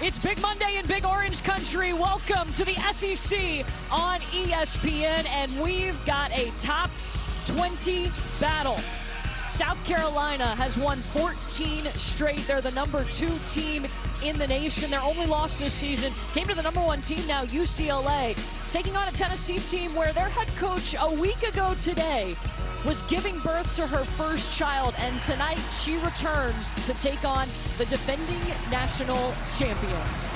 It's Big Monday in Big Orange Country. Welcome to the SEC on ESPN, and we've got a top 20 battle. South Carolina has won 14 straight. They're the #2 team in the nation. Their only loss this season came to the #1 team now, UCLA, taking on a Tennessee team where their head coach a week ago today was giving birth to her first child, and tonight she returns to take on the defending national champions.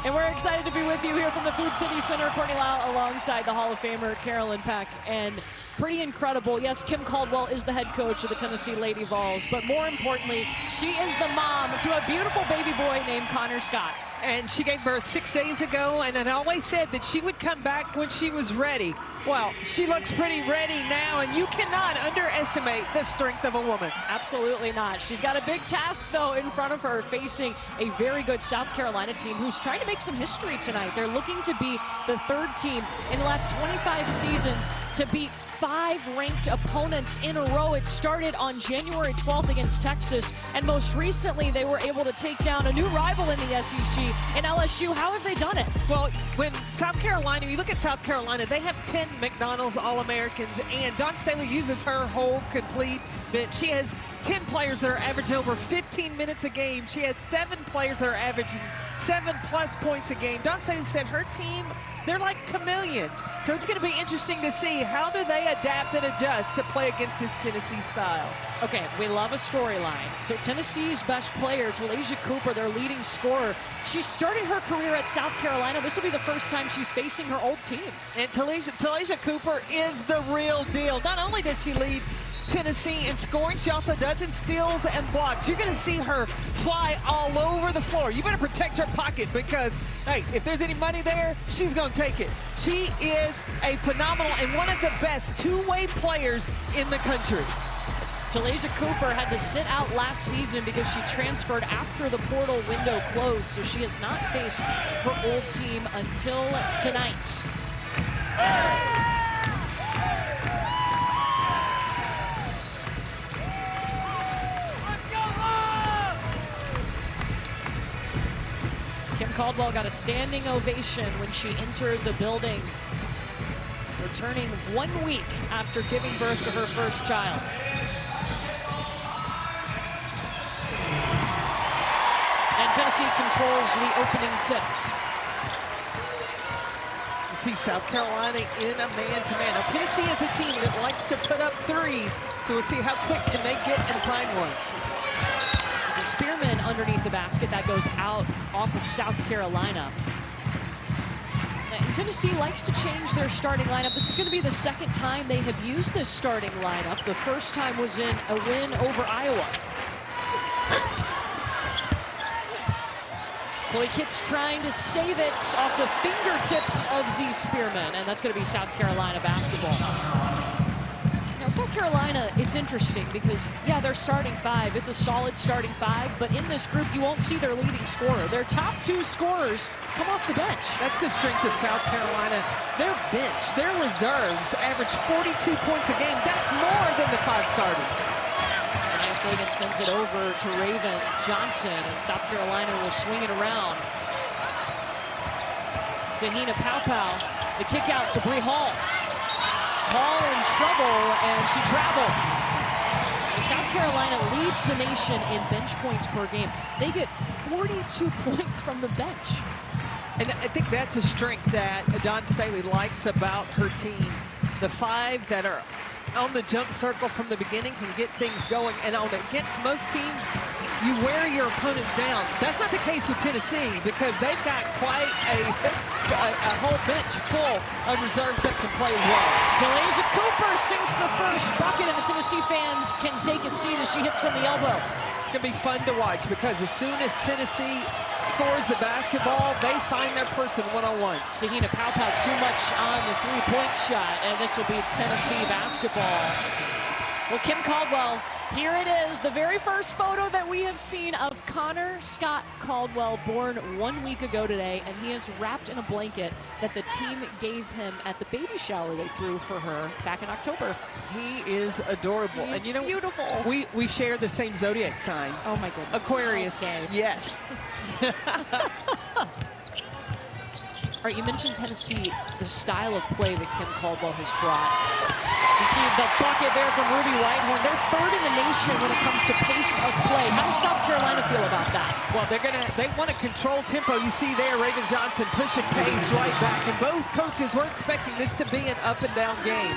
And we're excited to be with you here from the Food City Center. Courtney Lau alongside the Hall of Famer Carolyn Peck. And pretty incredible. Yes, Kim Caldwell is the head coach of the Tennessee Lady Vols, but more importantly, she is the mom to a beautiful baby boy named Connor Scott. And she gave birth 6 days ago, and I always said that she would come back when she was ready. Well, she looks pretty ready now, and you cannot underestimate the strength of a woman. Absolutely not. She's got a big task, though, in front of her, facing a very good South Carolina team who's trying to make some history tonight. They're looking to be the third team in the last 25 seasons to beat 5 ranked opponents in a row. It started on January 12th against Texas, and most recently they were able to take down a new rival in the SEC in LSU. How have they done it? Well, when South Carolina, you look at South Carolina, they have 10 McDonald's All-Americans, and Dawn Staley uses her whole complete bench. She has 10 players that are averaging over 15 minutes a game. She has 7 players that are averaging 7+ points a game. Dawn Staley said her team, they're like chameleons. So it's going to be interesting to see how do they adapt and adjust to play against this Tennessee style. Okay, we love a storyline. So Tennessee's best player, Te-Hina Cooper, their leading scorer, she started her career at South Carolina. This will be the first time she's facing her old team. And Te-Hina Cooper is the real deal. Not only does she lead Tennessee in scoring, she also does in steals and blocks. You're going to see her fly all over the floor. You better protect her pocket because, hey, if there's any money there, she's going to take it. She is a phenomenal and one of the best two-way players in the country. Te-Hina Cooper had to sit out last season because she transferred after the portal window closed, so she has not faced her old team until tonight. Kim Caldwell got a standing ovation when she entered the building, returning 1 week after giving birth to her first child. And Tennessee controls the opening tip. You see South Carolina in a man-to-man. Now, Tennessee is a team that likes to put up threes, so we'll see how quick can they get and find one. Spearman underneath the basket that goes out off of South Carolina. And Tennessee likes to change their starting lineup. This is going to be the second time they have used this starting lineup. The first time was in a win over Iowa. Chloe Kitt's trying to save it off the fingertips of Z Spearman, and that's going to be South Carolina basketball. Now, South Carolina, it's interesting because, yeah, they're starting 5. It's a solid starting 5, but in this group, you won't see their leading scorer. Their top 2 scorers come off the bench. That's the strength of South Carolina. Their bench, their reserves average 42 points a game. That's more than the 5 starters. So now Fagan sends it over to Raven Johnson, and South Carolina will swing it around. Te-Hina Pow, the kick out to Bree Hall. Hall in trouble, and she traveled. South Carolina leads the nation in bench points per game. They get 42 points from the bench. And I think that's a strength that Dawn Staley likes about her team. The 5 that are on the jump circle from the beginning can get things going. And against most teams, you wear your opponents down. That's not the case with Tennessee because they've got quite a whole bench full of reserves that can play well. Te-Hina Cooper sinks the first bucket, and the Tennessee fans can take a seat as she hits from the elbow. It's going to be fun to watch because as soon as Tennessee scores the basketball, they find their person one-on-one. Te-Hina Pow too much on the three-point shot, and this will be Tennessee basketball. Well, Kim Caldwell Here it is, the very first photo that we have seen of Connor Scott Caldwell, born 1 week ago today, and he is wrapped in a blanket that the team gave him at the baby shower they threw for her back in October. He is adorable. He's and you know, beautiful. We share the same zodiac sign. Oh my goodness. Aquarius. Okay. Yes. All right, you mentioned Tennessee, the style of play that Kim Caldwell has brought. You see the bucket there from Ruby Whitehorn. They're third in the nation when it comes to pace of play. How does South Carolina feel about that? Well, they want to control tempo. You see there, Raven Johnson pushing pace right back. And both coaches were expecting this to be an up and down game.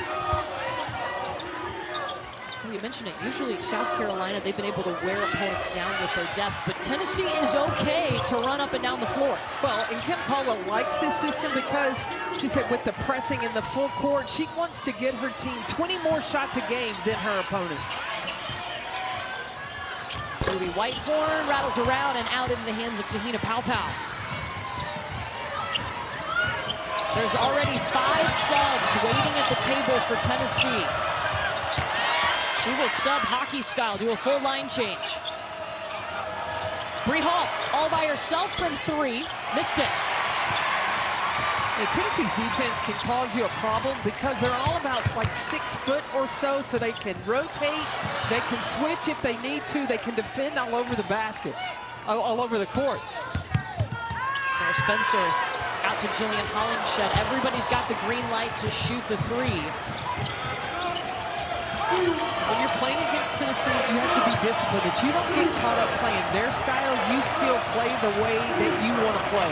You mentioned it. Usually South Carolina, they've been able to wear opponents down with their depth, but Tennessee is okay to run up and down the floor. Well, and Kim Caldwell likes this system because she said with the pressing in the full court, she wants to get her team 20 more shots a game than her opponents. Ruby Whitehorn rattles around and out into the hands of Te-Hina Pow-Pow. There's already 5 subs waiting at the table for Tennessee. She will sub hockey style, do a full line change. Bree Hall all by herself from 3, missed it. And Tennessee's defense can cause you a problem because they're all about like 6 foot or so they can rotate, they can switch if they need to, they can defend all over the basket, all over the court. Now Spencer out to Jillian Hollingshed. Everybody's got the green light to shoot the 3. When you're playing against Tennessee, you have to be disciplined. That you don't get caught up playing their style, you still play the way that you want to play.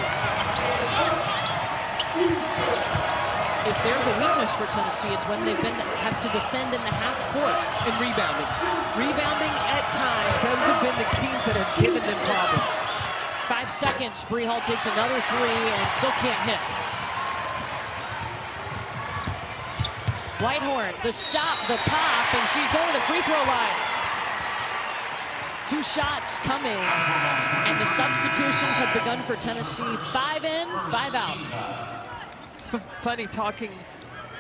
If there's a weakness for Tennessee, it's when they've have to defend in the half court. And rebounding. Rebounding at times, those have been the teams that have given them problems. 5 seconds, Bree Hall takes another 3 and still can't hit. Whitehorn, the stop, the pop, and she's going to the free throw line. 2 shots coming, and the substitutions have begun for Tennessee. 5 in, 5 out. It's funny talking.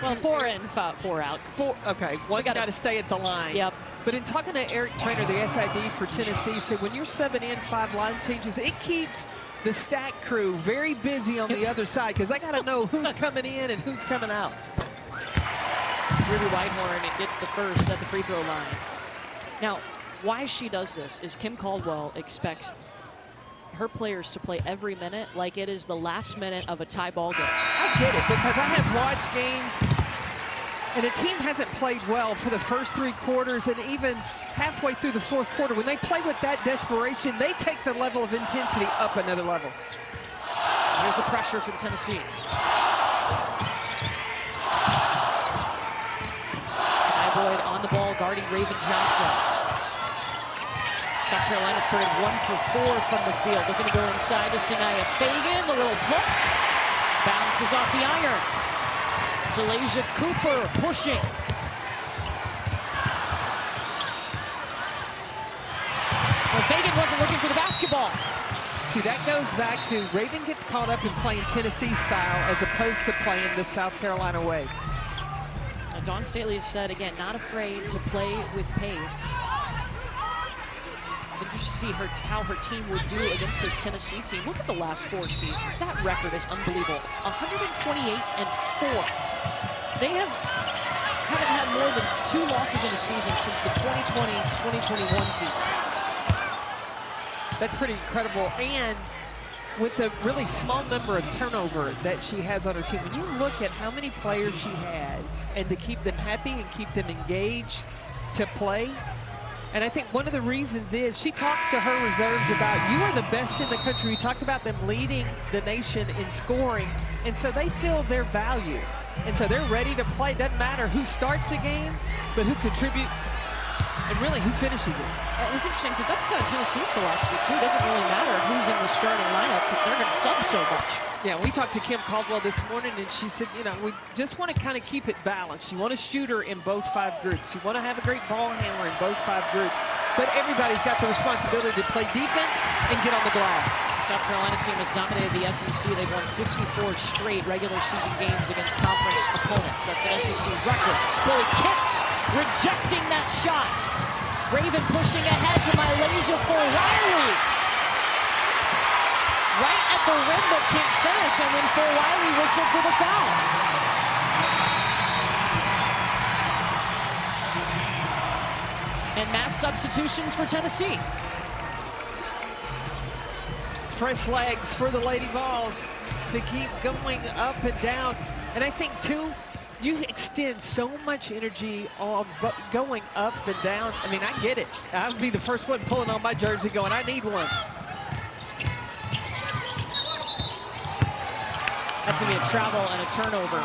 Well, 4 in, 4 out. Okay, one's got to stay at the line. Yep. But in talking to Eric Trainer, the SID for Tennessee, said when you're 7 in, 5 line changes, it keeps the stack crew very busy on the other side because they got to know who's coming in and who's coming out. Ruby Whitehorn gets the first at the free throw line. Now, why she does this is Kim Caldwell expects her players to play every minute like it is the last minute of a tie ball game. I get it because I have watched games and a team hasn't played well for the first 3 quarters and even halfway through the 4th quarter. When they play with that desperation, they take the level of intensity up another level. Here's the pressure from Tennessee. Boyd on the ball, guarding Raven Johnson. South Carolina started 1 for 4 from the field. Looking to go inside to Sanaya Fagan. The little hook bounces off the iron. Talasia Cooper pushing. Well, Fagan wasn't looking for the basketball. See, that goes back to Raven gets caught up in playing Tennessee style as opposed to playing the South Carolina way. Dawn Staley has said, again, not afraid to play with pace. It's interesting to see how her team would do against this Tennessee team. Look at the last 4 seasons. That record is unbelievable. 128 and 4. They haven't had more than 2 losses in a season since the 2020-2021 season. That's pretty incredible. And with the really small number of turnover that she has on her team, when you look at how many players she has and to keep them happy and keep them engaged to play, and I think one of the reasons is she talks to her reserves about, you are the best in the country. We talked about them leading the nation in scoring, and so they feel their value. And so they're ready to play. Doesn't matter who starts the game, but who contributes and really who finishes it. It's interesting because that's kind of Tennessee's philosophy too. It doesn't really matter who's in the starting lineup because they're going to sub so much. Yeah, we talked to Kim Caldwell this morning and she said, you know, we just want to kind of keep it balanced. You want a shooter in both 5 groups. You want to have a great ball handler in both 5 groups. But everybody's got the responsibility to play defense and get on the glass. The South Carolina team has dominated the SEC. They've won 54 straight regular season games against conference opponents. That's an SEC record. Chloe Kitts rejecting that shot. Raven pushing ahead to Malaysia Fulwiley. Right at the rim, but can't finish, and then Fulwiley whistled for the foul. And mass substitutions for Tennessee. Fresh legs for the Lady Vols to keep going up and down. And I think, too, you extend so much energy on going up and down. I mean, I get it. I would be the first one pulling on my jersey going, I need one. That's going to be a travel and a turnover.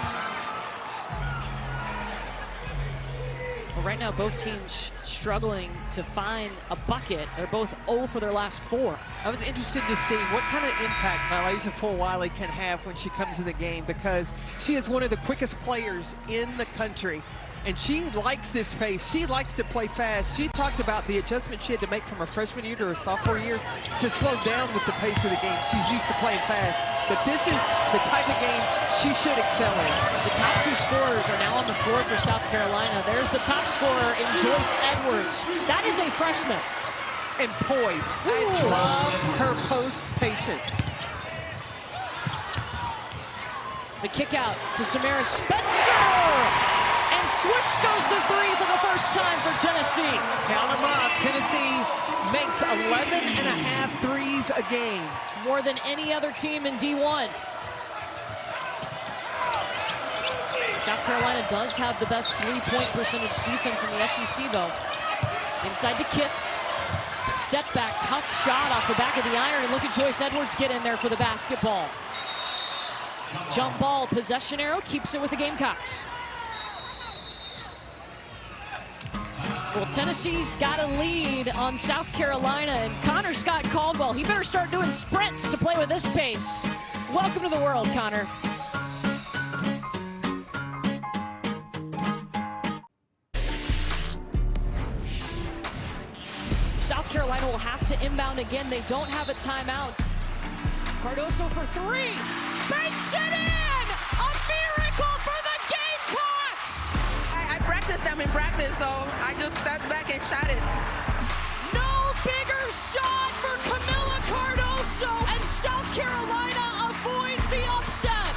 Well, right now, both teams struggling to find a bucket. They're both 0 for their last 4. I was interested to see what kind of impact Malaysia Fulwiley can have when she comes in the game, because she is one of the quickest players in the country. And she likes this pace. She likes to play fast. She talked about the adjustment she had to make from her freshman year to her sophomore year to slow down with the pace of the game. She's used to playing fast. But this is the type of game she should excel in. The top 2 scorers are now on the floor for South Carolina. There's the top scorer in Joyce Edwards. That is a freshman. And poise. I love her post patience. The kick out to Samara Spencer. And swish goes the 3 for the first time for Tennessee. Count them up. Tennessee makes 11.5 threes a game. More than any other team in D1. South Carolina does have the best 3-point percentage defense in the SEC, though. Inside to Kitts. Step back, tough shot off the back of the iron. And look at Joyce Edwards get in there for the basketball. Jump ball, possession arrow, keeps it with the Gamecocks. Well, Tennessee's got a lead on South Carolina, and Connor Scott Caldwell, he better start doing sprints to play with this pace. Welcome to the world, Connor. South Carolina will have to inbound again. They don't have a timeout. Cardoso for 3, banks it in! A miracle for the Gamecocks! I practiced them in practice, so I just stepped back and shot it. No bigger shot for Camilla Cardoso, and South Carolina avoids the upset.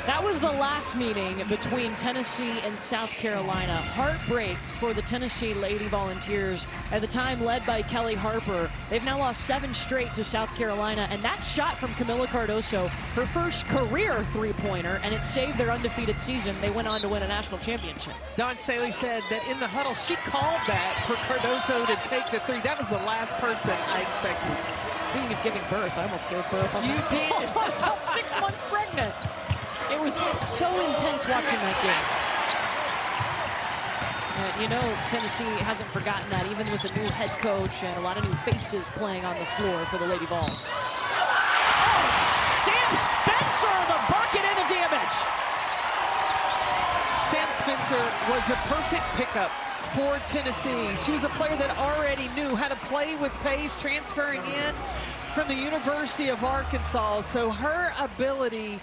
That was the last meeting between Tennessee and South Carolina. Heartbreak for the Tennessee Lady Volunteers, at the time led by Kelly Harper. They've now lost 7 straight to South Carolina, and that shot from Camilla Cardoso, her first career 3-pointer, and it saved their undefeated season. They went on to win a national championship. Don Staley said that in the huddle, she called that for Cardoso to take the 3. That was the last person I expected. Speaking of giving birth, I almost gave birth on You that. did. I was about 6 months pregnant. It was so intense watching that game. You know, Tennessee hasn't forgotten that, even with the new head coach and a lot of new faces playing on the floor for the Lady Vols. Oh, Sam Spencer, the bucket and the damage. Sam Spencer was the perfect pickup for Tennessee. She was a player that already knew how to play with pace, transferring in from the University of Arkansas. So her ability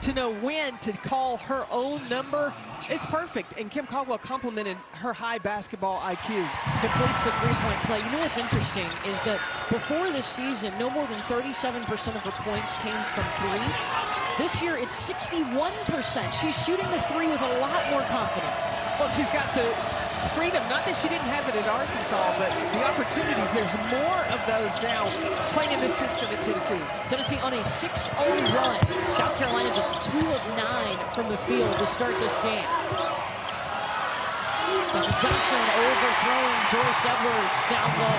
to know when to call her own number is perfect. And Kim Caldwell complimented her high basketball IQ. Completes the 3-point play. You know what's interesting is that before this season, no more than 37% of her points came from 3. This year, it's 61%. She's shooting the 3 with a lot more confidence. Well, she's got the freedom, not that she didn't have it at Arkansas, but the opportunities, there's more of those now playing in this system at Tennessee. Tennessee on a 6-0 run. South Carolina just 2 of 9 from the field to start this game. Tessa Johnson overthrowing Joyce Edwards down low.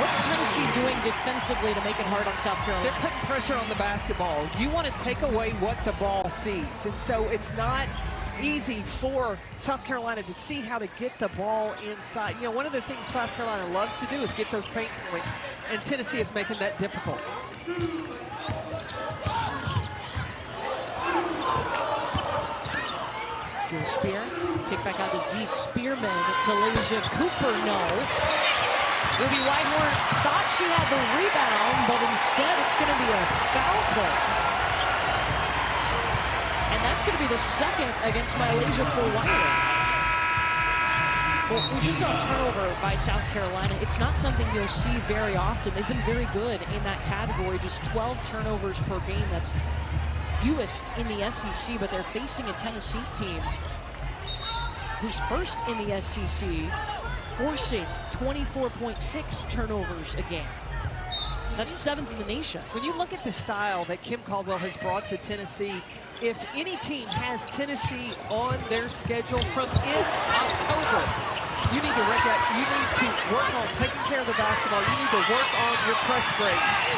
What's Tennessee doing defensively to make it hard on South Carolina? They're putting pressure on the basketball. You want to take away what the ball sees, and so it's not easy for South Carolina to see how to get the ball inside. You know, one of the things South Carolina loves to do is get those paint points, and Tennessee is making that difficult. Drew Spear, kick back out to Z Spearman, Talaysia Cooper, no. Ruby Whitehorn thought she had the rebound, but instead it's going to be a foul call. And that's going to be the second against Malaysia Fulwiley. Well, we just saw a turnover by South Carolina. It's not something you'll see very often. They've been very good in that category. Just 12 turnovers per game. That's fewest in the SEC, but they're facing a Tennessee team who's first in the SEC, forcing 24.6 turnovers a game. That's 7th in the nation. When you look at the style that Kim Caldwell has brought to Tennessee, if any team has Tennessee on their schedule from in October, you need to work on taking care of the basketball. You need to work on your press break.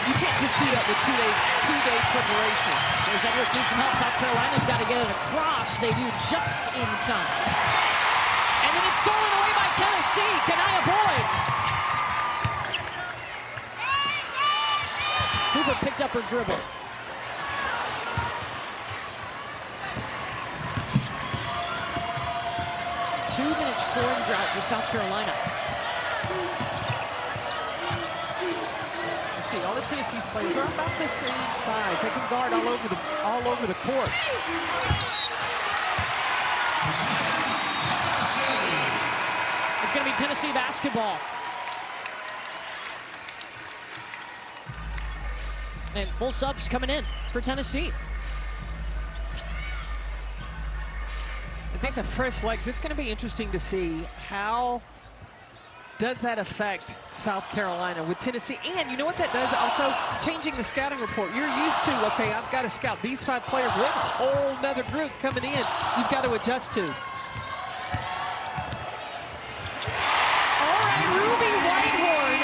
You can't just do that with two-day preparation. There's Edwards needs some help. South Carolina's got to get it across. They do just in time. And then it's stolen away by Tennessee. Kanaya Boyd. Cooper picked up her dribble. Two-minute scoring drought for South Carolina. You see, all the Tennessee's players are about the same size. They can guard all over the court. It's going to be Tennessee basketball. And full subs coming in for Tennessee. I think the fresh legs, it's going to be interesting to see how does that affect South Carolina with Tennessee. And you know what that does? Also changing the scouting report. You're used to, okay, I've got to scout these 5 players. We have a whole nother group coming in you've got to adjust to. All right, Ruby Whitehorn.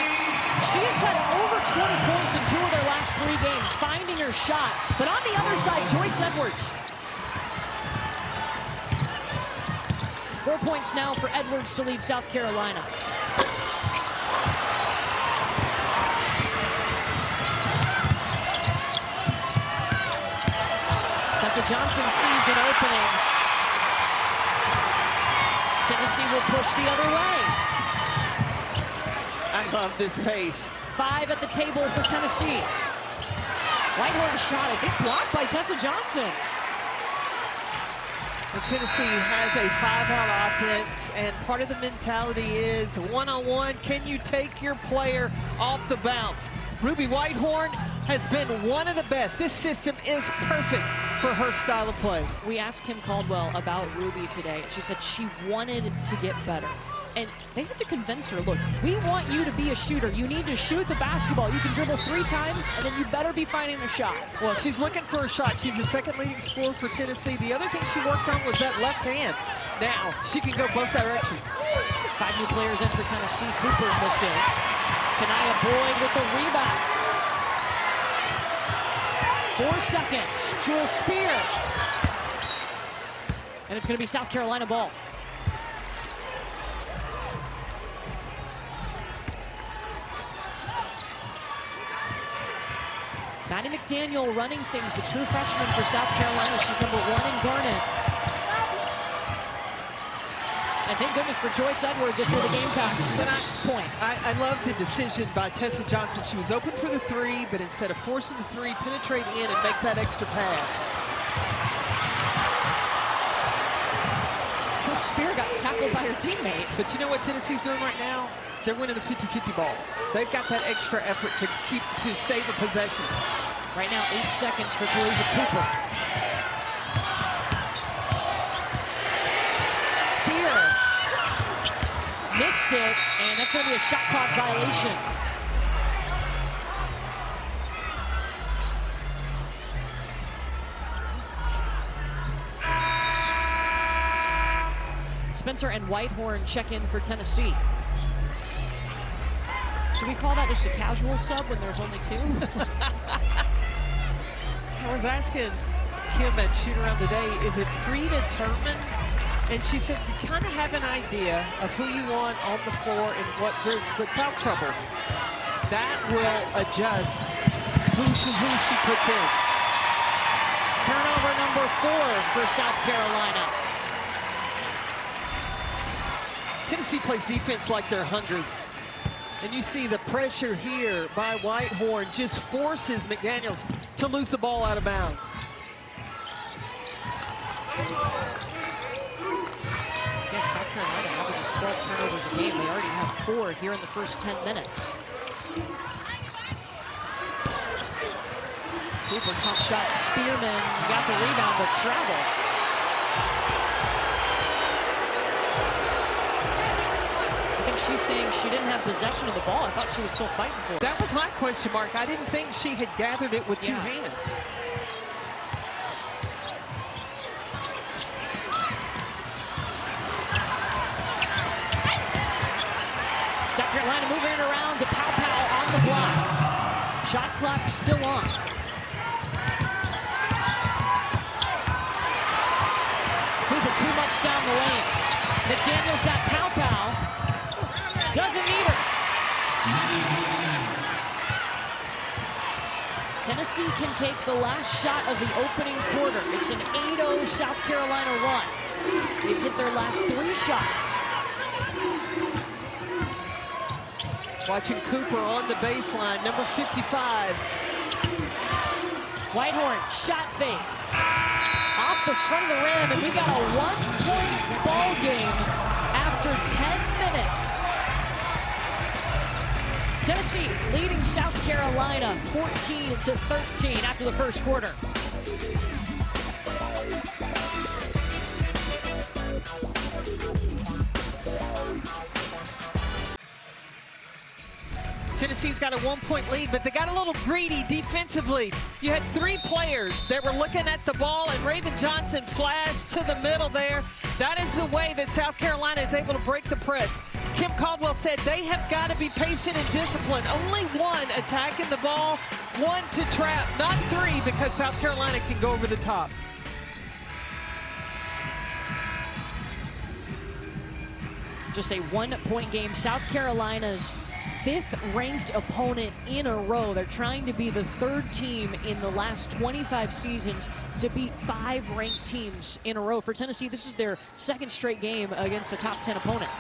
She's had over 20 points in 2 of their last 3 games, finding her shot. But on the other side, Joyce Edwards. 4 points now for Edwards to lead South Carolina. Tessa Johnson sees an opening. Tennessee will push the other way. I love this pace. 5 at the table for Tennessee. Whitehorn shot, I think, blocked by Tessa Johnson. And Tennessee has a 5-out offense, and part of the mentality is one-on-one. Can you take your player off the bounce? Ruby Whitehorn has been one of the best. This system is perfect for her style of play. We asked Kim Caldwell about Ruby today, and she said she wanted to get better. And they had to convince her, look, we want you to be a shooter. You need to shoot the basketball. You can dribble 3 times, and then you better be finding a shot. Well, she's looking for a shot. She's the 2nd leading scorer for Tennessee. The other thing she worked on was that left hand. Now, she can go both directions. 5 new players in for Tennessee. Cooper misses. Kanaya Boyd with the rebound. 4 seconds. Jewel Spear. And it's going to be South Carolina ball. Maddie McDaniel running things, the true freshman for South Carolina. She's number 1 in Garnet. And thank goodness for Joyce Edwards if you're the Gamecocks. 6 points. I love the decision by Tessa Johnson. She was open for the 3, but instead of forcing the 3, penetrate in and make that extra pass. George Spear got tackled by her teammate. But you know what Tennessee's doing right now? They're winning the 50-50 balls. They've got that extra effort to save a possession. Right now, 8 seconds for Teresa Cooper. Spear missed it, and that's going to be a shot clock violation. Spencer and Whitehorn check in for Tennessee. Do we call that just a casual sub when there's only 2? I was asking Kim at Shoot Around today, is it predetermined? And she said, you kind of have an idea of who you want on the floor and what groups, but foul trouble, that will adjust who she puts in. Turnover number 4 for South Carolina. Tennessee plays defense like they're hungry. And you see the pressure here by Whitehorn just forces McDaniels to lose the ball out of bounds. Again, South Carolina averages 12 turnovers a game. They already have 4 here in the first 10 minutes. Cooper, tough shot. Spearman got the rebound, but travel. I think she's saying she didn't have possession of the ball. I thought she was still fighting for it. That was my question mark. I didn't think she had gathered it with 2 hands. South Carolina moving it around to Pow on the block. Shot clock still on. Cooper too much down the lane. McDaniel's got Pow. Doesn't need her. Tennessee can take the last shot of the opening quarter. It's an 8-0 South Carolina run. They've hit their last 3 shots. Watching Cooper on the baseline, number 55. Whitehorn, shot fake. Off the front of the rim, and we got a 1-point ball game after 10 minutes. Tennessee leading South Carolina 14-13 after the first quarter. Tennessee's got a 1-point lead, but they got a little greedy defensively. You had 3 players that were looking at the ball, and Raven Johnson flashed to the middle there. That is the way that South Carolina is able to break the press. Kim Caldwell said they have got to be patient and disciplined. Only 1 attacking the ball, 1 to trap, not 3, because South Carolina can go over the top. Just a 1-point game. South Carolina's 5th ranked opponent in a row. They're trying to be the 3rd team in the last 25 seasons to beat 5 ranked teams in a row. For Tennessee, this is their 2nd straight game against a top 10 opponent.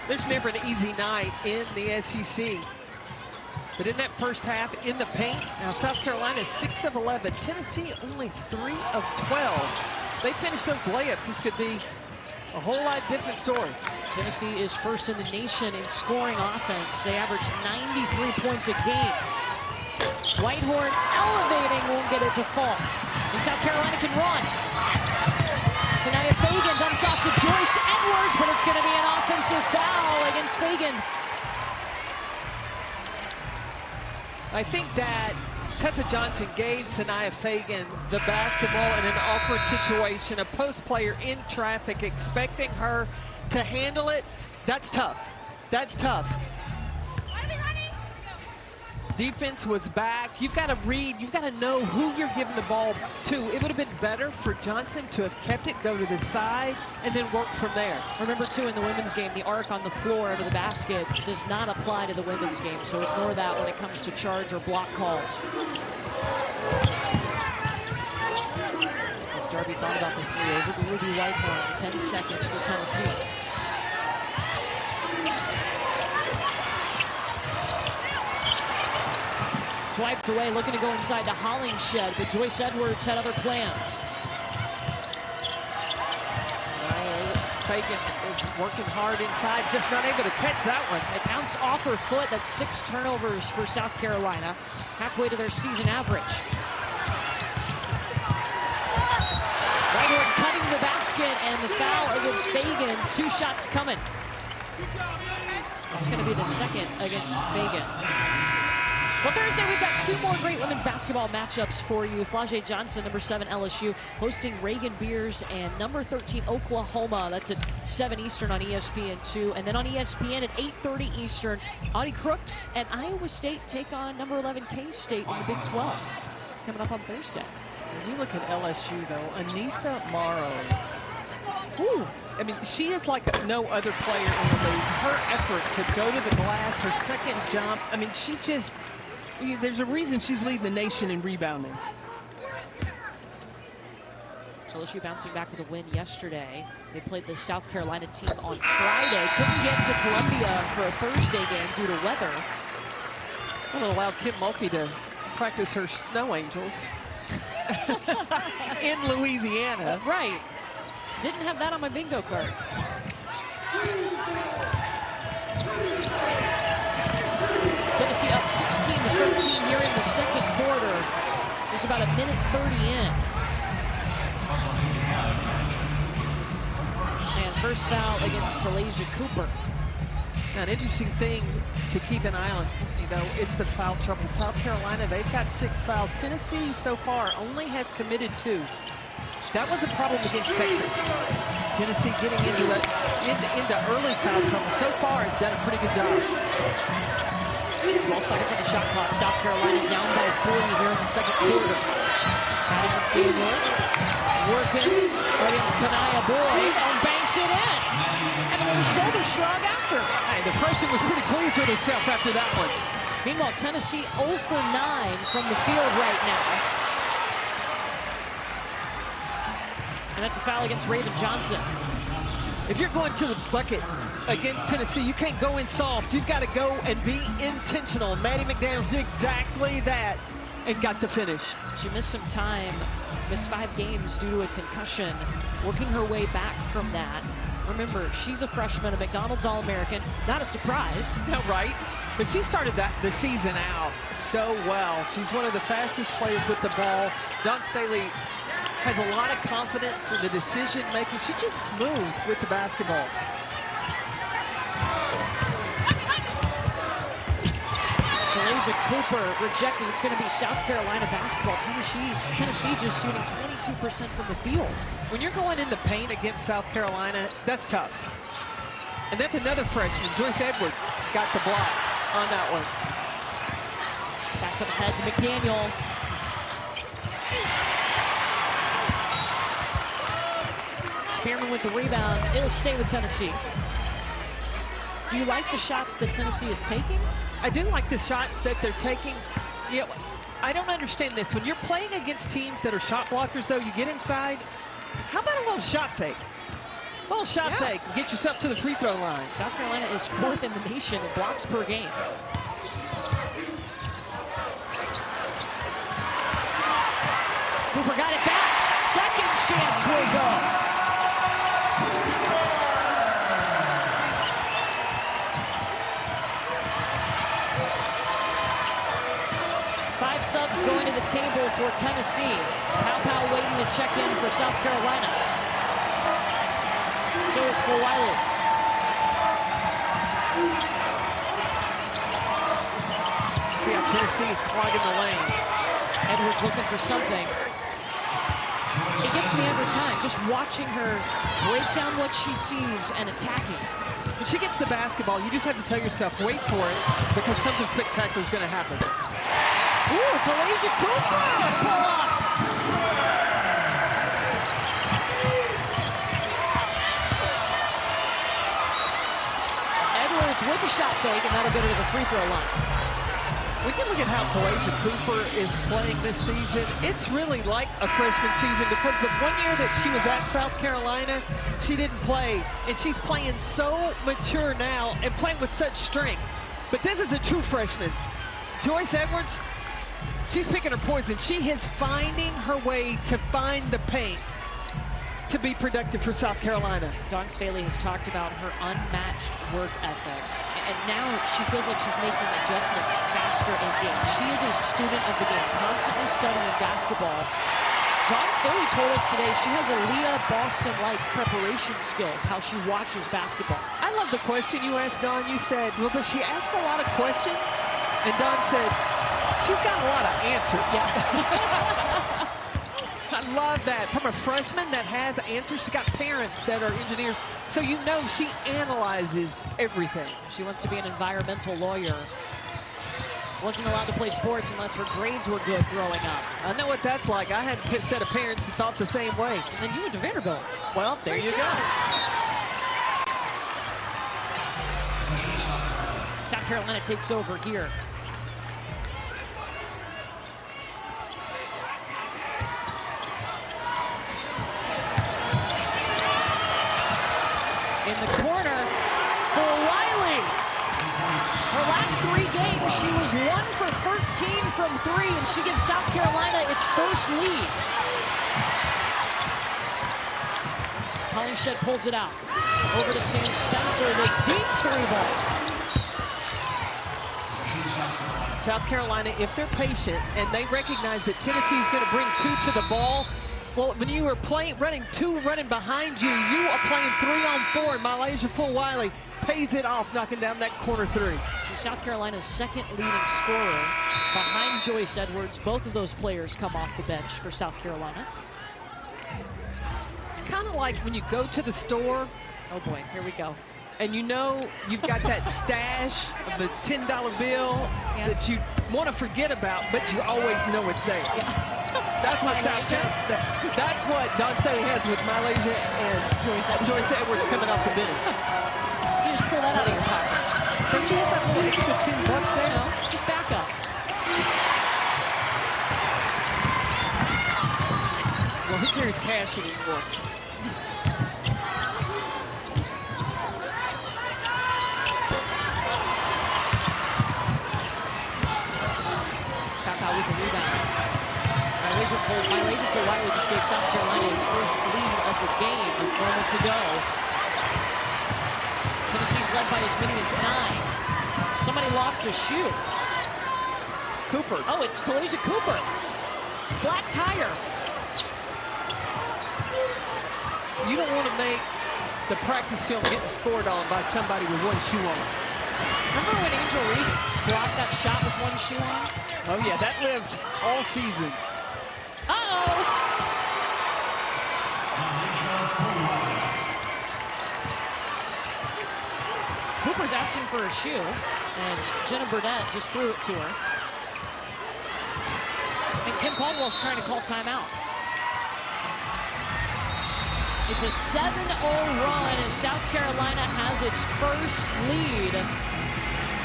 There's never an easy night in the SEC. But in that first half, in the paint, now South Carolina 6 of 11. Tennessee only 3 of 12. They finish those layups. This could be a whole lot different story. Tennessee is 1st in the nation in scoring offense. They average 93 points a game. Whitehorn elevating, won't get it to fall. And South Carolina can run. Sanaya Fagan dumps off to Joyce Edwards, but it's going to be an offensive foul against Fagan. I think that Tessa Johnson gave Sanaya Fagan the basketball in an awkward situation, a post player in traffic, expecting her to handle it. That's tough. That's tough. Defense was back. You've got to read. You've got to know who you're giving the ball to. It would have been better for Johnson to have kept it, go to the side, and then work from there. Remember, too, in the women's game, the arc on the floor over the basket does not apply to the women's game, so ignore that when it comes to charge or block calls. As Darby thought about the 3 over to Ruby Whitehorn, 10 seconds for Tennessee. Swiped away, looking to go inside the Hollingshed, but Joyce Edwards had other plans. Fagan is working hard inside, just not able to catch that one. It bounced off her foot. That's 6 turnovers for South Carolina, halfway to their season average. Whitehorn cutting the basket, and the foul against Fagan. 2 shots coming. That's going to be the 2nd against Fagan. Well, Thursday, we've got 2 more great women's basketball matchups for you. Flau'jae Johnson, number 7 LSU, hosting Reagan Beers and number 13 Oklahoma. That's at 7 Eastern on ESPN2. And then on ESPN at 8:30 Eastern, Audie Crooks and Iowa State take on number 11 K-State in the Big 12. It's coming up on Thursday. When you look at LSU, though, Anissa Morrow, I mean, she is like no other player in the league. Her effort to go to the glass, her second jump, I mean, she just... There's a reason she's leading the nation in rebounding. LSU bouncing back with a win yesterday. They played the South Carolina team on Friday. Couldn't get to Columbia for a Thursday game due to weather. Well, it allowed Kim Mulkey to practice her snow angels in Louisiana. Right. Didn't have that on my bingo card. Tennessee up 16-13 here in the second quarter. There's about a minute 30 in. And first foul against Te-Hina Cooper. Now, an interesting thing to keep an eye on, is the foul trouble. South Carolina, they've got 6 fouls. Tennessee so far only has committed 2. That was a problem against Texas. Tennessee getting into early foul trouble. So far, they've done a pretty good job. 12 seconds on the shot clock. South Carolina down by 3 here in the second quarter. Maddie McDaniel working against Kanaya Boyd and banks it in. And a little shoulder shrug after. Hey, the freshman was pretty pleased with herself after that one. Meanwhile, Tennessee 0 for 9 from the field right now. And that's a foul against Raven Johnson. If you're going to the bucket against Tennessee, you can't go in soft. You've got to go and be intentional. Maddie McDaniels did exactly that and got the finish. She missed some time, missed 5 games due to a concussion, working her way back from that. Remember, she's a freshman, a McDonald's All-American. Not a surprise. No, right? But she started the season out so well. She's one of the fastest players with the ball. Dawn Staley has a lot of confidence in the decision-making. She's just smooth with the basketball. Te-Hina Cooper rejected. It's going to be South Carolina basketball. Tennessee just shooting 22% from the field. When you're going in the paint against South Carolina, that's tough. And that's another freshman, Joyce Edwards, got the block on that one. Pass up ahead to McDaniel. Spearman with the rebound. It'll stay with Tennessee. Do you like the shots that Tennessee is taking? I do like the shots that they're taking. I don't understand this. When you're playing against teams that are shot blockers, though, you get inside. How about a little shot fake? A little shot fake and get yourself to the free throw line. South Carolina is 4th in the nation in blocks per game. Cooper got it back. Second chance will go. Five subs going to the table for Tennessee. Pow waiting to check in for South Carolina. So is Fulwiley. See how Tennessee is clogging the lane. Edwards looking for something. It gets me every time, just watching her break down what she sees and attacking. When she gets the basketball, you just have to tell yourself, wait for it, because something spectacular is going to happen. Ooh, Te-Hina Cooper, pull up. Edwards with the shot fake, and that'll get her to the free throw line. When you look at how Te-Hina Cooper is playing this season, it's really like a freshman season, because the one year that she was at South Carolina, she didn't play, and she's playing so mature now and playing with such strength. But this is a true freshman. Joyce Edwards, she's picking her poison. She is finding her way to find the paint to be productive for South Carolina. Dawn Staley has talked about her unmatched work ethic. And now she feels like she's making adjustments faster in game. She is a student of the game, constantly studying basketball. Dawn Staley told us today she has a Leah Boston-like preparation skills, how she watches basketball. I love the question you asked Dawn. You said, well, does she ask a lot of questions? And Dawn said, she's got a lot of answers. Yeah. I love that. From a freshman that has answers, she's got parents that are engineers. So you know she analyzes everything. She wants to be an environmental lawyer. Wasn't allowed to play sports unless her grades were good growing up. I know what that's like. I had a set of parents that thought the same way. And then you went to Vanderbilt. Well, there you go. South Carolina takes over here. In the corner, Fulwiley. Her last 3 games, she was 1 for 13 from 3, and she gives South Carolina its first lead. How Hollingshed pulls it out. Over to Sam Spencer, the deep 3-ball. South Carolina, if they're patient and they recognize that Tennessee is going to bring 2 to the ball, well, when you are running 2 behind you, you are playing 3-on-4, and Malaysia Fulwiley pays it off, knocking down that corner 3. She's South Carolina's second leading scorer behind Joyce Edwards. Both of those players come off the bench for South Carolina. It's kind of like when you go to the store. Oh boy, here we go. And you know you've got that stash of the $10 bill that you want to forget about, but you always know it's there. Yeah. That's what that's what Don Staley has with Malaysia and Joyce Edwards coming off the bench. You just pull that out of your pocket. Don't you have that little extra $10 there? No, just back up. Well, who carries cash anymore? With the rebound. Malaysia Fulwiley just gave South Carolina its first lead of the game moments ago. Tennessee's led by as many as 9. Somebody lost a shoe. Cooper. Oh, it's Talaysia Cooper. Flat tire. You don't want to make the practice film getting scored on by somebody with 1 shoe on. Remember when Angel Reese blocked that shot with 1 shoe on? Oh yeah, that lived all season. Uh-oh! Cooper's asking for a shoe, and Jenna Burdett just threw it to her. And Kim Caldwell's trying to call timeout. It's a 7-0 run as South Carolina has its first lead.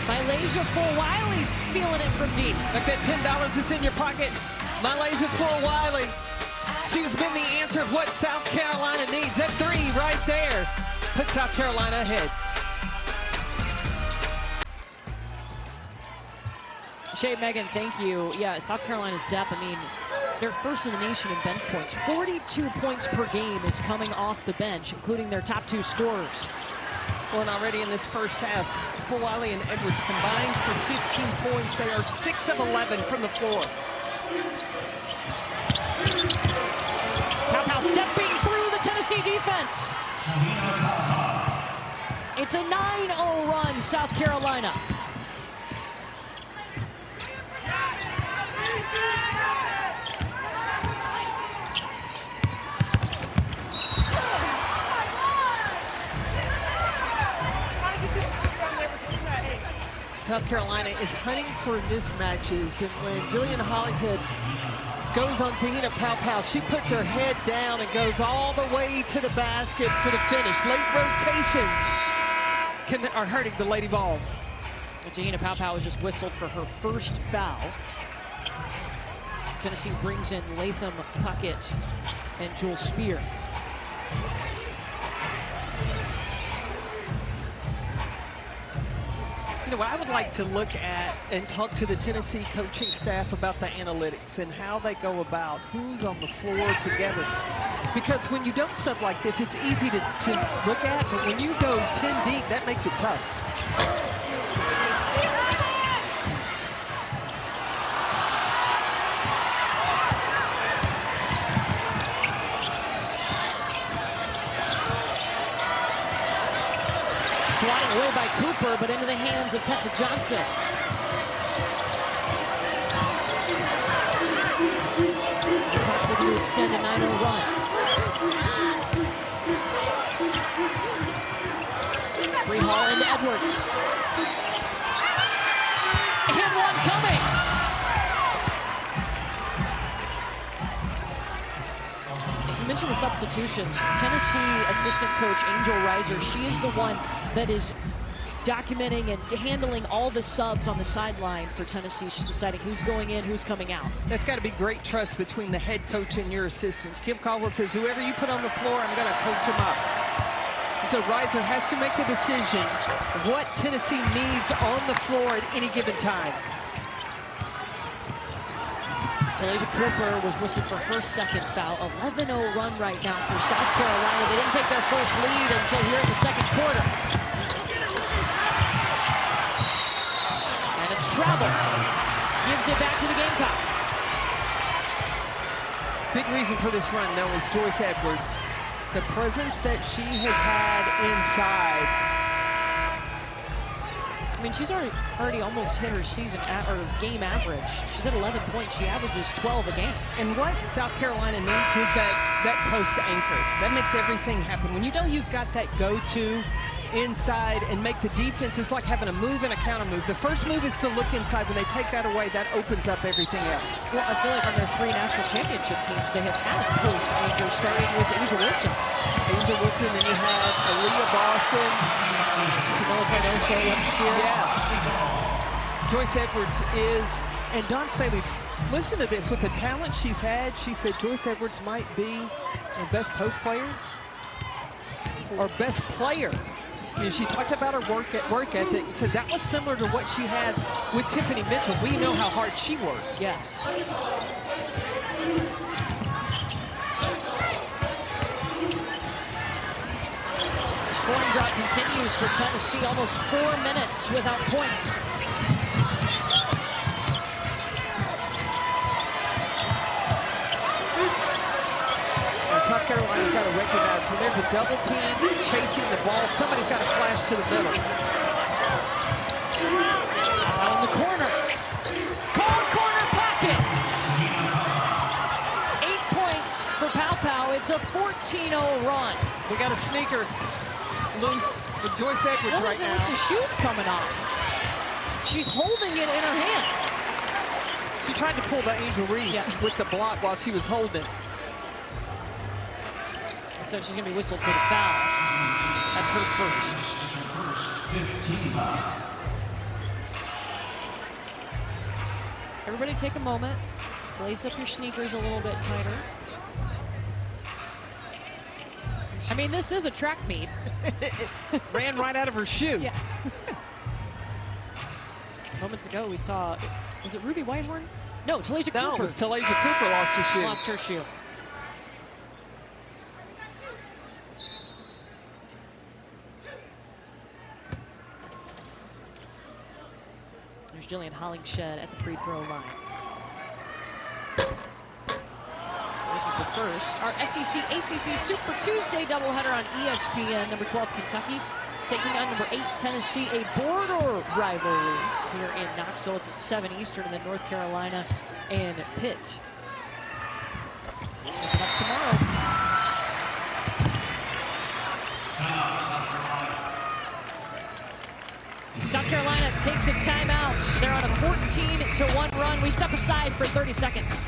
Malaysia Fulwiley's feeling it from deep. Like that $10 that's in your pocket. Malaysia Fulwiley. She's been the answer of what South Carolina needs. That 3 right there puts South Carolina ahead. Shay, Megan, thank you. Yeah, South Carolina's depth, I mean, they're first in the nation in bench points. 42 points per game is coming off the bench, including their top 2 scorers. Well, and already in this first half, Fulwiley and Edwards combined for 15 points. They are 6 of 11 from the floor. Pow stepping through the Tennessee defense. It's a 9-0 run, South Carolina. South Carolina is hunting for mismatches, and when Jillian Hollingshead goes on Te-Hina Pow, she puts her head down and goes all the way to the basket for the finish. Late rotations are hurting the Lady Vols. Te-Hina Pow was just whistled for her first foul. Tennessee brings in Latham Puckett and Jewel Spear. You know, I would like to look at and talk to the Tennessee coaching staff about the analytics and how they go about who's on the floor together. Because when you don't sub like this, it's easy to look at, but when you go 10 deep, that makes it tough. Swatted away by Cooper, but into the hands of Tessa Johnson. Gamecocks looking to extend a 9-0 run. Bree Hall into Edwards. And one coming. You mentioned the substitutions. Tennessee assistant coach Angel Reiser, she is the one that is documenting and handling all the subs on the sideline for Tennessee. She's deciding who's going in, who's coming out. That's got to be great trust between the head coach and your assistants. Kim Caldwell says, whoever you put on the floor, I'm going to coach them up. And so Reiser has to make the decision of what Tennessee needs on the floor at any given time. Te-Hina Cooper was whistled for her second foul. 11-0 run right now for South Carolina. They didn't take their first lead until here in the second quarter. And a travel gives it back to the Gamecocks. Big reason for this run, though, is Joyce Edwards. The presence that she has had inside. I mean, she's already almost hit her season or game average. She's at 11 points. She averages 12 a game. And what South Carolina needs is that post anchor. That makes everything happen. When you know you've got that go-to inside and make the defense, it's like having a move and a counter move. The first move is to look inside. When they take that away, that opens up everything else. Well, I feel like on their 3 national championship teams, they have had post anchor, starting with Angel Wilson. Angel Wilson, then you have Aaliyah Boston. Camilla Cardoso last year. Yeah. Joyce Edwards is, and Dawn Staley, listen to this, with the talent she's had, she said Joyce Edwards might be the best post player or best player. You know, she talked about her work ethic and said that was similar to what she had with Tiffany Mitchell. We know how hard she worked. Yes. The scoring drought continues for Tennessee. Almost 4 minutes without points. South Carolina's got to recognize when there's a double team chasing the ball, somebody's got to flash to the middle. Out in the corner. Called corner pocket. 8 points for Pow Pow. It's a 14-0 run. We got a sneaker loose with Joyce Edwards What right is it now. with the shoes coming off? She's holding it in her hand. She tried to pull the Angel Reese with the block while she was holding it. So she's going to be whistled for the foul. That's her first. Everybody take a moment. Lace up your sneakers a little bit tighter. I mean, this is a track meet. Ran right out of her shoe. Yeah. Moments ago, we saw, was it Ruby Whitehorn? No, Te-Hina Cooper. No, it was Te-Hina Cooper lost her shoe. Lost her shoe. There's Jillian Hollingshed at the free throw line. This is the first. Our SEC ACC Super Tuesday doubleheader on ESPN. Number 12 Kentucky taking on number 8 Tennessee, a border rivalry here in Knoxville. It's at 7 Eastern, and then North Carolina and Pitt. Looking up tomorrow. South Carolina takes a timeout. They're on a 14-1 run. We step aside for 30 seconds.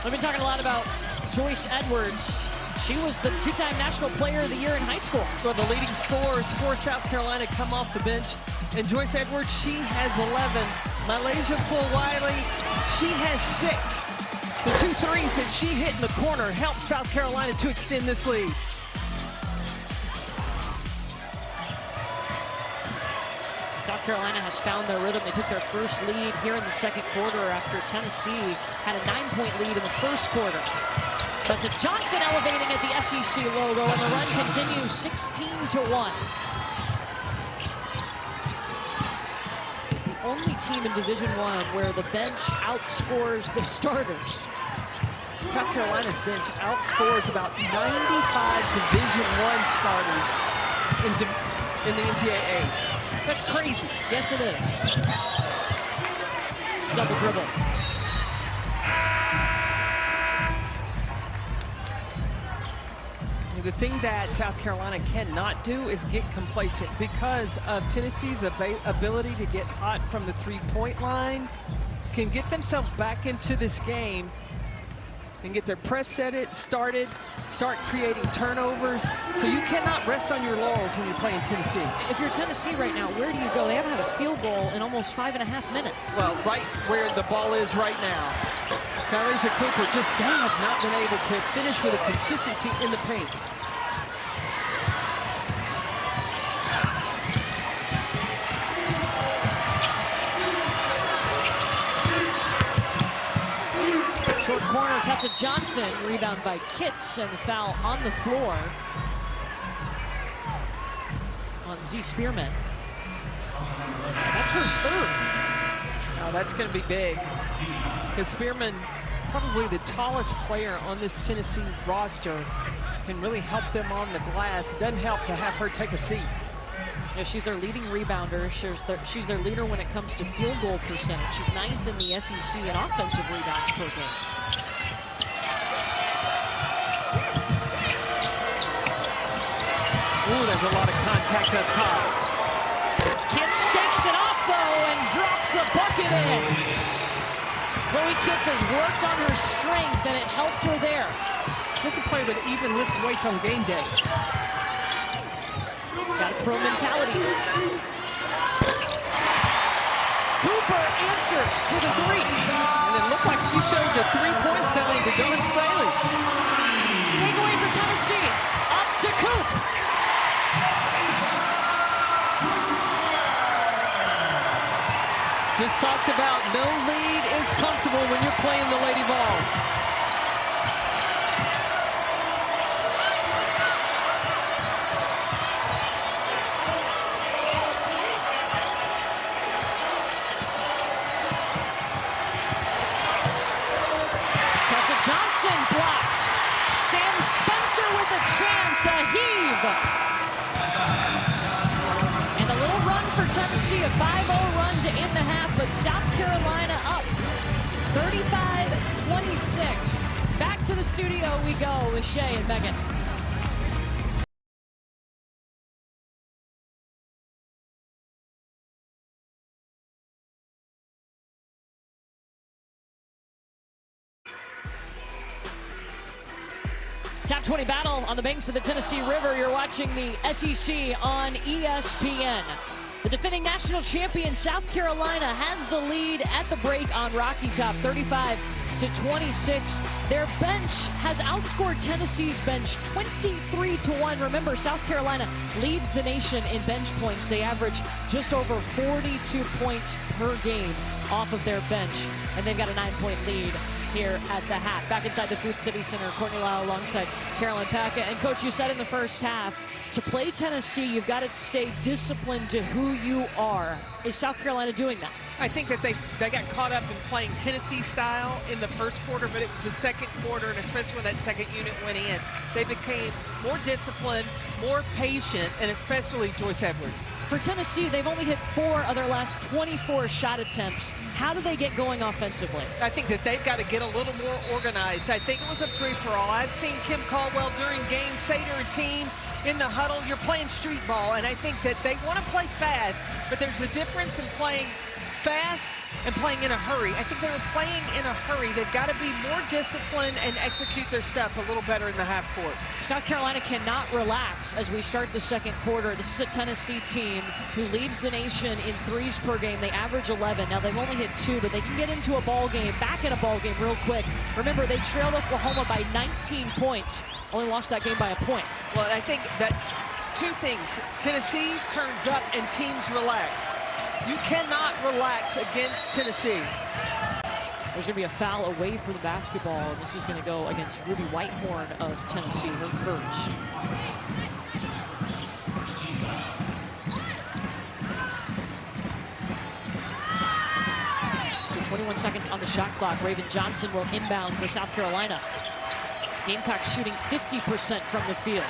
We've been talking a lot about Joyce Edwards. She was the 2-time National Player of the Year in high school. Well, the leading scorers for South Carolina come off the bench. And Joyce Edwards, she has 11. Malaysia Fulwiley, she has 6. The 2 threes that she hit in the corner helped South Carolina to extend this lead. South Carolina has found their rhythm. They took their first lead here in the second quarter after Tennessee had a 9-point lead in the first quarter. That's Johnson elevating at the SEC logo, and the run continues 16-1. The only team in Division I where the bench outscores the starters. South Carolina's bench outscores about 95 Division I starters in the NCAA. That's crazy. Yes, it is. Double dribble. The thing that South Carolina cannot do is get complacent because of Tennessee's ability to get hot from the three-point line, can get themselves back into this game and get their press started, start creating turnovers. So you cannot rest on your laurels when you're playing Tennessee. If you're Tennessee right now, where do you go? They haven't had a field goal in almost 5.5 minutes. Well, right where the ball is right now. Te-Hina Cooper just, they have not been able to finish with a consistency in the paint. corner, Tessa Johnson, rebound by Kitts, and the foul on the floor on Z Spearman. That's her third. Oh, that's going to be big. Because Spearman, probably the tallest player on this Tennessee roster, can really help them on the glass. It doesn't help to have her take a seat. Yeah, she's their leading rebounder. She's their leader when it comes to field goal percentage. She's 9th in the SEC in offensive rebounds per game. Ooh, there's a lot of contact up top. Kitts shakes it off, though, and drops the bucket in. Chloe Kitts has worked on her strength, and it helped her there. This is a player that even lifts weights on game day. Got a pro mentality. Cooper answers with a three. And it looked like she showed the three-point selling to Dawn Staley. Takeaway for Tennessee. Up to Coop. Just talked about no lead is comfortable when you're playing the Lady Vols. Johnson blocked. Sam Spencer with a chance, a heave. And a little run for Tennessee, a 5-0 run to end the half, but South Carolina up 35-26. Back to the studio we go with Shay and Megan. Top 20 battle on the banks of the Tennessee River. You're watching the SEC on ESPN. The defending national champion South Carolina has the lead at the break on Rocky Top, 35-26. Their bench has outscored Tennessee's bench 23-1. Remember, South Carolina leads the nation in bench points. They average just over 42 points per game off of their bench, and they've got a 9-point lead here at the hat. Back inside the Food City Center, Courtney Lau alongside Carolyn Packett. And Coach, you said in the first half, to play Tennessee, you've got to stay disciplined to who you are. Is South Carolina doing that? I think that they got caught up in playing Tennessee style in the first quarter, but it was the second quarter, and especially when that second unit went in, they became more disciplined, more patient, and especially Joyce Edwards. For Tennessee, they've only hit 4 of their last 24 shot attempts. How do they get going offensively? I think that they've got to get a little more organized. I think it was a free-for-all. I've seen Kim Caldwell during games say to her team in the huddle, you're playing street ball, and I think that they want to play fast, but there's a difference in playing fast and playing in a hurry. I think they were playing in a hurry. They've got to be more disciplined and execute their stuff a little better in the half court. South Carolina cannot relax as we start the second quarter. This is a Tennessee team who leads the nation in threes per game. They average 11. Now they've only hit 2, but they can get into a ball game, back in a ball game real quick. Remember, they trailed Oklahoma by 19 points. Only lost that game by a point. Well, I think that's 2 things. Tennessee turns up and teams relax. You cannot relax against Tennessee. There's going to be a foul away from the basketball, and this is going to go against Ruby Whitehorn of Tennessee, her first. So 21 seconds on the shot clock. Raven Johnson will inbound for South Carolina. Gamecocks shooting 50% from the field.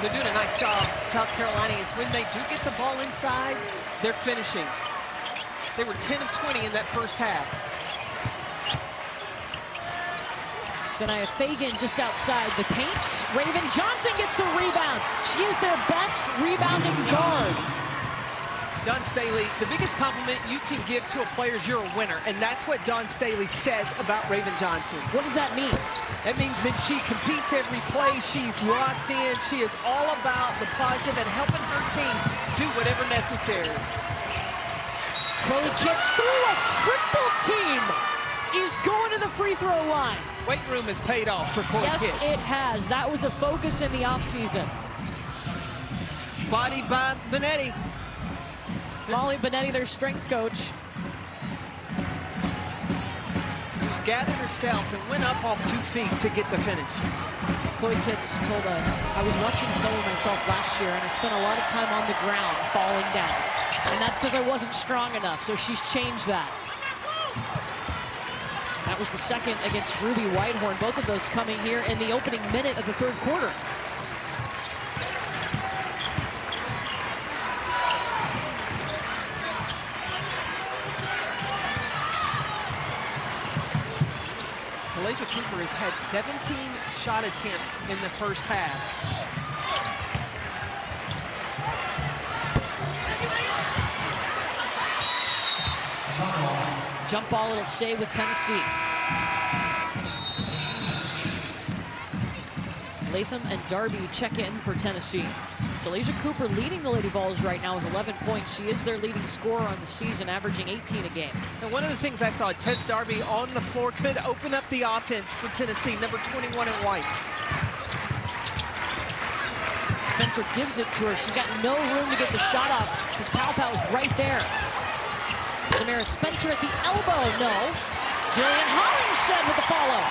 They're doing a nice job, South Carolina, is when they do get the ball inside, they're finishing. They were 10 of 20 in that first half. Sanaya Fagan just outside the paint. Raven Johnson gets the rebound. She is their best rebounding guard. Dawn Staley, the biggest compliment you can give to a player is you're a winner, and that's what Dawn Staley says about Raven Johnson. What does that mean? That means that she competes every play, she's locked in, she is all about the positive and helping her team do whatever necessary. Chloe Kitts through a triple team. Is going to the free throw line. Weight room has paid off for Chloe Kitts. Yes, it has. That was a focus in the offseason. Bodied by Benetti. Molly Benetti, their strength coach. gathered herself and went up off 2 feet to get the finish. Chloe Kitts told us, I was watching film of myself last year, and I spent a lot of time on the ground falling down. And that's because I wasn't strong enough, so she's changed that. That was the second against Ruby Whitehorn, both of those coming here in the opening minute of the third quarter. Malaysia Cooper has had 17 shot attempts in the first half. Jump ball, it'll stay with Tennessee. Latham and Darby check in for Tennessee. Malaysia Cooper leading the Lady Vols right now with 11 points. She is their leading scorer on the season, averaging 18 a game. And one of the things I thought, Tess Darby on the floor could open up the offense for Tennessee, number 21 in white. Spencer gives it to her. She's got no room to get the shot off because Pow is right there. Samara Spencer at the elbow, no. Jillian Hollingshed with the follow.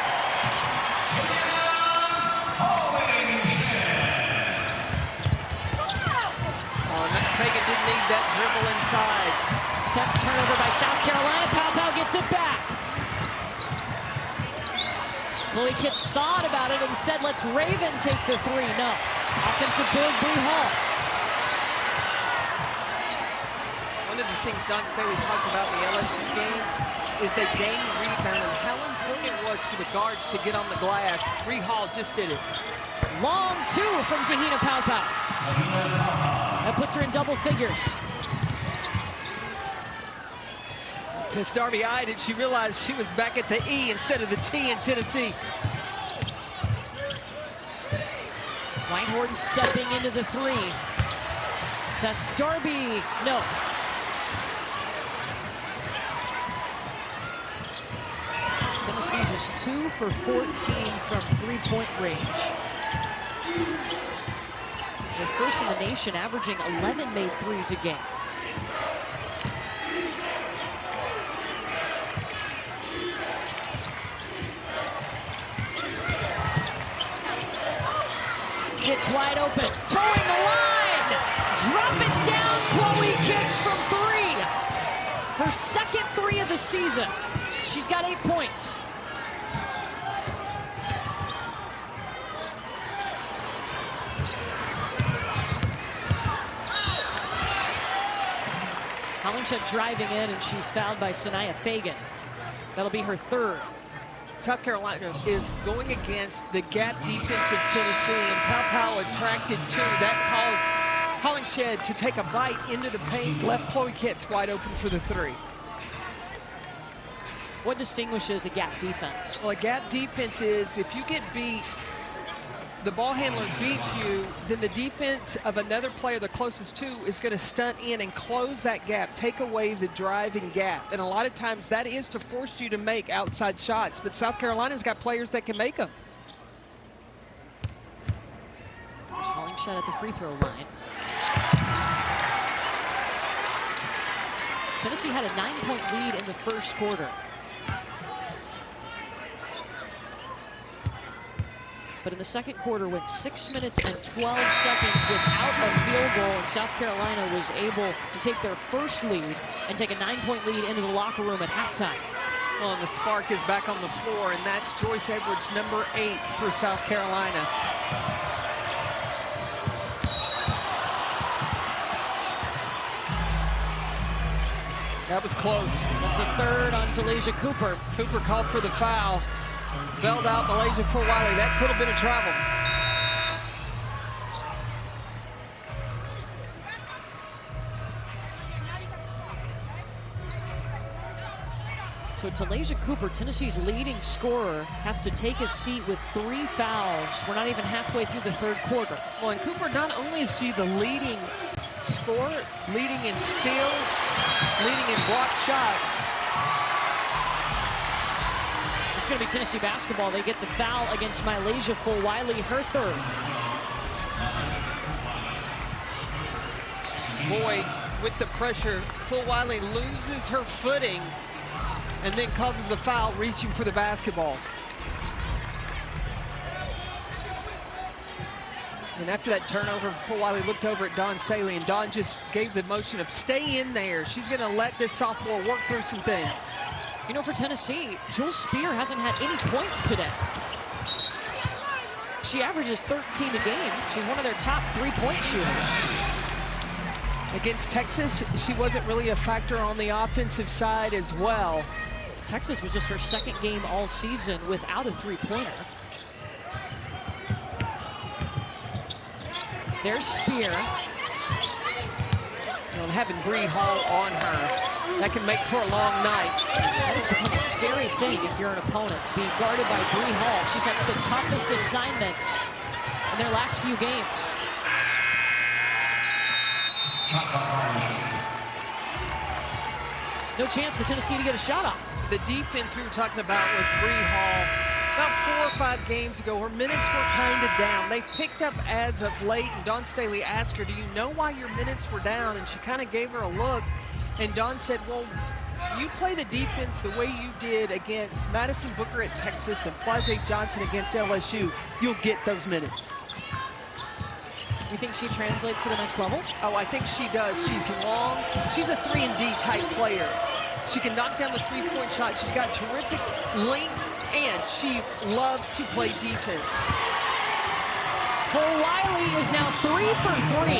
Fagan didn't need that dribble inside. Tough turnover by South Carolina. Pow gets it back. Chloe Kitts thought about it. Instead, lets Raven take the three. No. Offensive board, Bree Hall. One of the things Don Staley talks about in the LSU game is they gain rebound and how important it was for the guards to get on the glass. Bree Hall just did it. Long two from Te-Hina Pow. That puts her in double figures. Tess Darby eyed it. She realized she was back at the E instead of the T in Tennessee. Whitehorn stepping into the three. Tess Darby, no. Tennessee just 2 for 14 from three-point range. They're first in the nation, averaging 11 made threes a game. Kitts wide open, towing the line. Drop it down, Chloe Kitts from three. Her second three of the season. She's got 8 points. Hollingshed driving in, and she's fouled by Sanaya Fagan. That'll be her third. South Carolina is going against the gap defense of Tennessee, and Pow attracted to that caused Hollingshed to take a bite into the paint, left Chloe Kitts wide open for the three. What distinguishes a gap defense? Well, a gap defense is if you get beat, the ball handler beats you, then the defense of another player, the closest to, is going to stunt in and close that gap, take away the driving gap. And a lot of times that is to force you to make outside shots. But South Carolina's got players that can make them. There's Hollingshed at the free throw line. Tennessee had a 9-point lead in the first quarter. But in the second quarter, went 6 minutes and 12 seconds without a field goal, and South Carolina was able to take their first lead and take a 9-point lead into the locker room at halftime. Well, and the spark is back on the floor, and that's Joyce Edwards, number 8 for South Carolina. That was close. That's the third on Malaysia Cooper. Cooper called for the foul. Bailed out Malaysia Fulwiley. That could have been a travel. So Malaysia Cooper, Tennessee's leading scorer, has to take a seat with 3 fouls. We're not even halfway through the third quarter. Well, and Cooper, not only is she the leading scorer, leading in steals, leading in blocked shots. It's going to be Tennessee basketball. They get the foul against Malaysia Fulwiley, her third. Boyd with the pressure. Fulwiley loses her footing and then causes the foul reaching for the basketball. And after that turnover, Fulwiley looked over at Dawn Staley, and Dawn just gave the motion of stay in there. She's going to let this sophomore work through some things. You know, for Tennessee, Jules Spear hasn't had any points today. She averages 13 a game. She's one of their top 3-point shooters. Against Texas, she wasn't really a factor on the offensive side as well. Texas was just her second game all season without a 3-pointer. There's Spear. You know, having Bree Hall on her, that can make for a long night. That has become a scary thing if you're an opponent, to be guarded by Bree Hall. She's had the toughest assignments in their last few games. No chance for Tennessee to get a shot off. The defense we were talking about with Bree Hall, about 4 or 5 games ago, her minutes were kind of down. They picked up as of late, and Dawn Staley asked her, do you know why your minutes were down? And she kind of gave her a look, and Dawn said, well, you play the defense the way you did against Madison Booker at Texas and Flajay Johnson against LSU, you'll get those minutes. You think she translates to the next level? Oh, I think she does. She's long. She's a 3-and-D type player. She can knock down the 3-point shot. She's got terrific length, and she loves to play defense. Fulwiley is now 3 for 3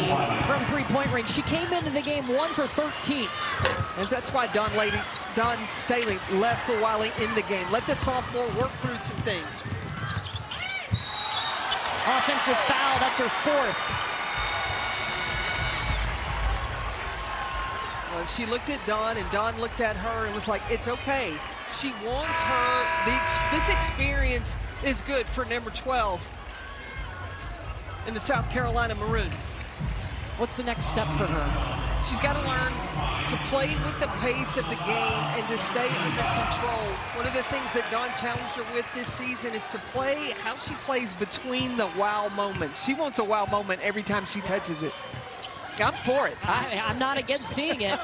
from 3-point range. She came into the game 1 for 13. And that's why Dawn Staley left Fulwiley in the game. Let the sophomore work through some things. Offensive foul, that's her 4th. Well, she looked at Dawn, and Dawn looked at her and was like, it's okay. She wants her, this experience is good for number 12 in the South Carolina Maroon. What's the next step for her? She's got to learn to play with the pace of the game and to stay under control. One of the things that Dawn challenged her with this season is to play how she plays between the wow moments. She wants a wow moment every time she touches it. I'm for it. I'm not against seeing it.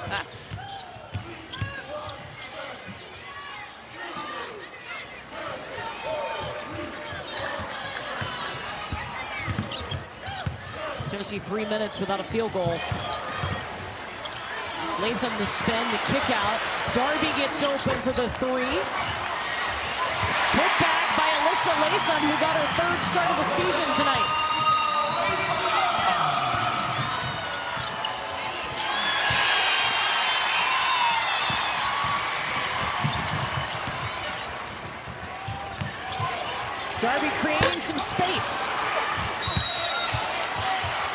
Tennessee 3 minutes without a field goal. Latham the spin, the kick out. Darby gets open for the 3. Put back by Alyssa Latham, who got her 3rd start of the season tonight. Darby creating some space.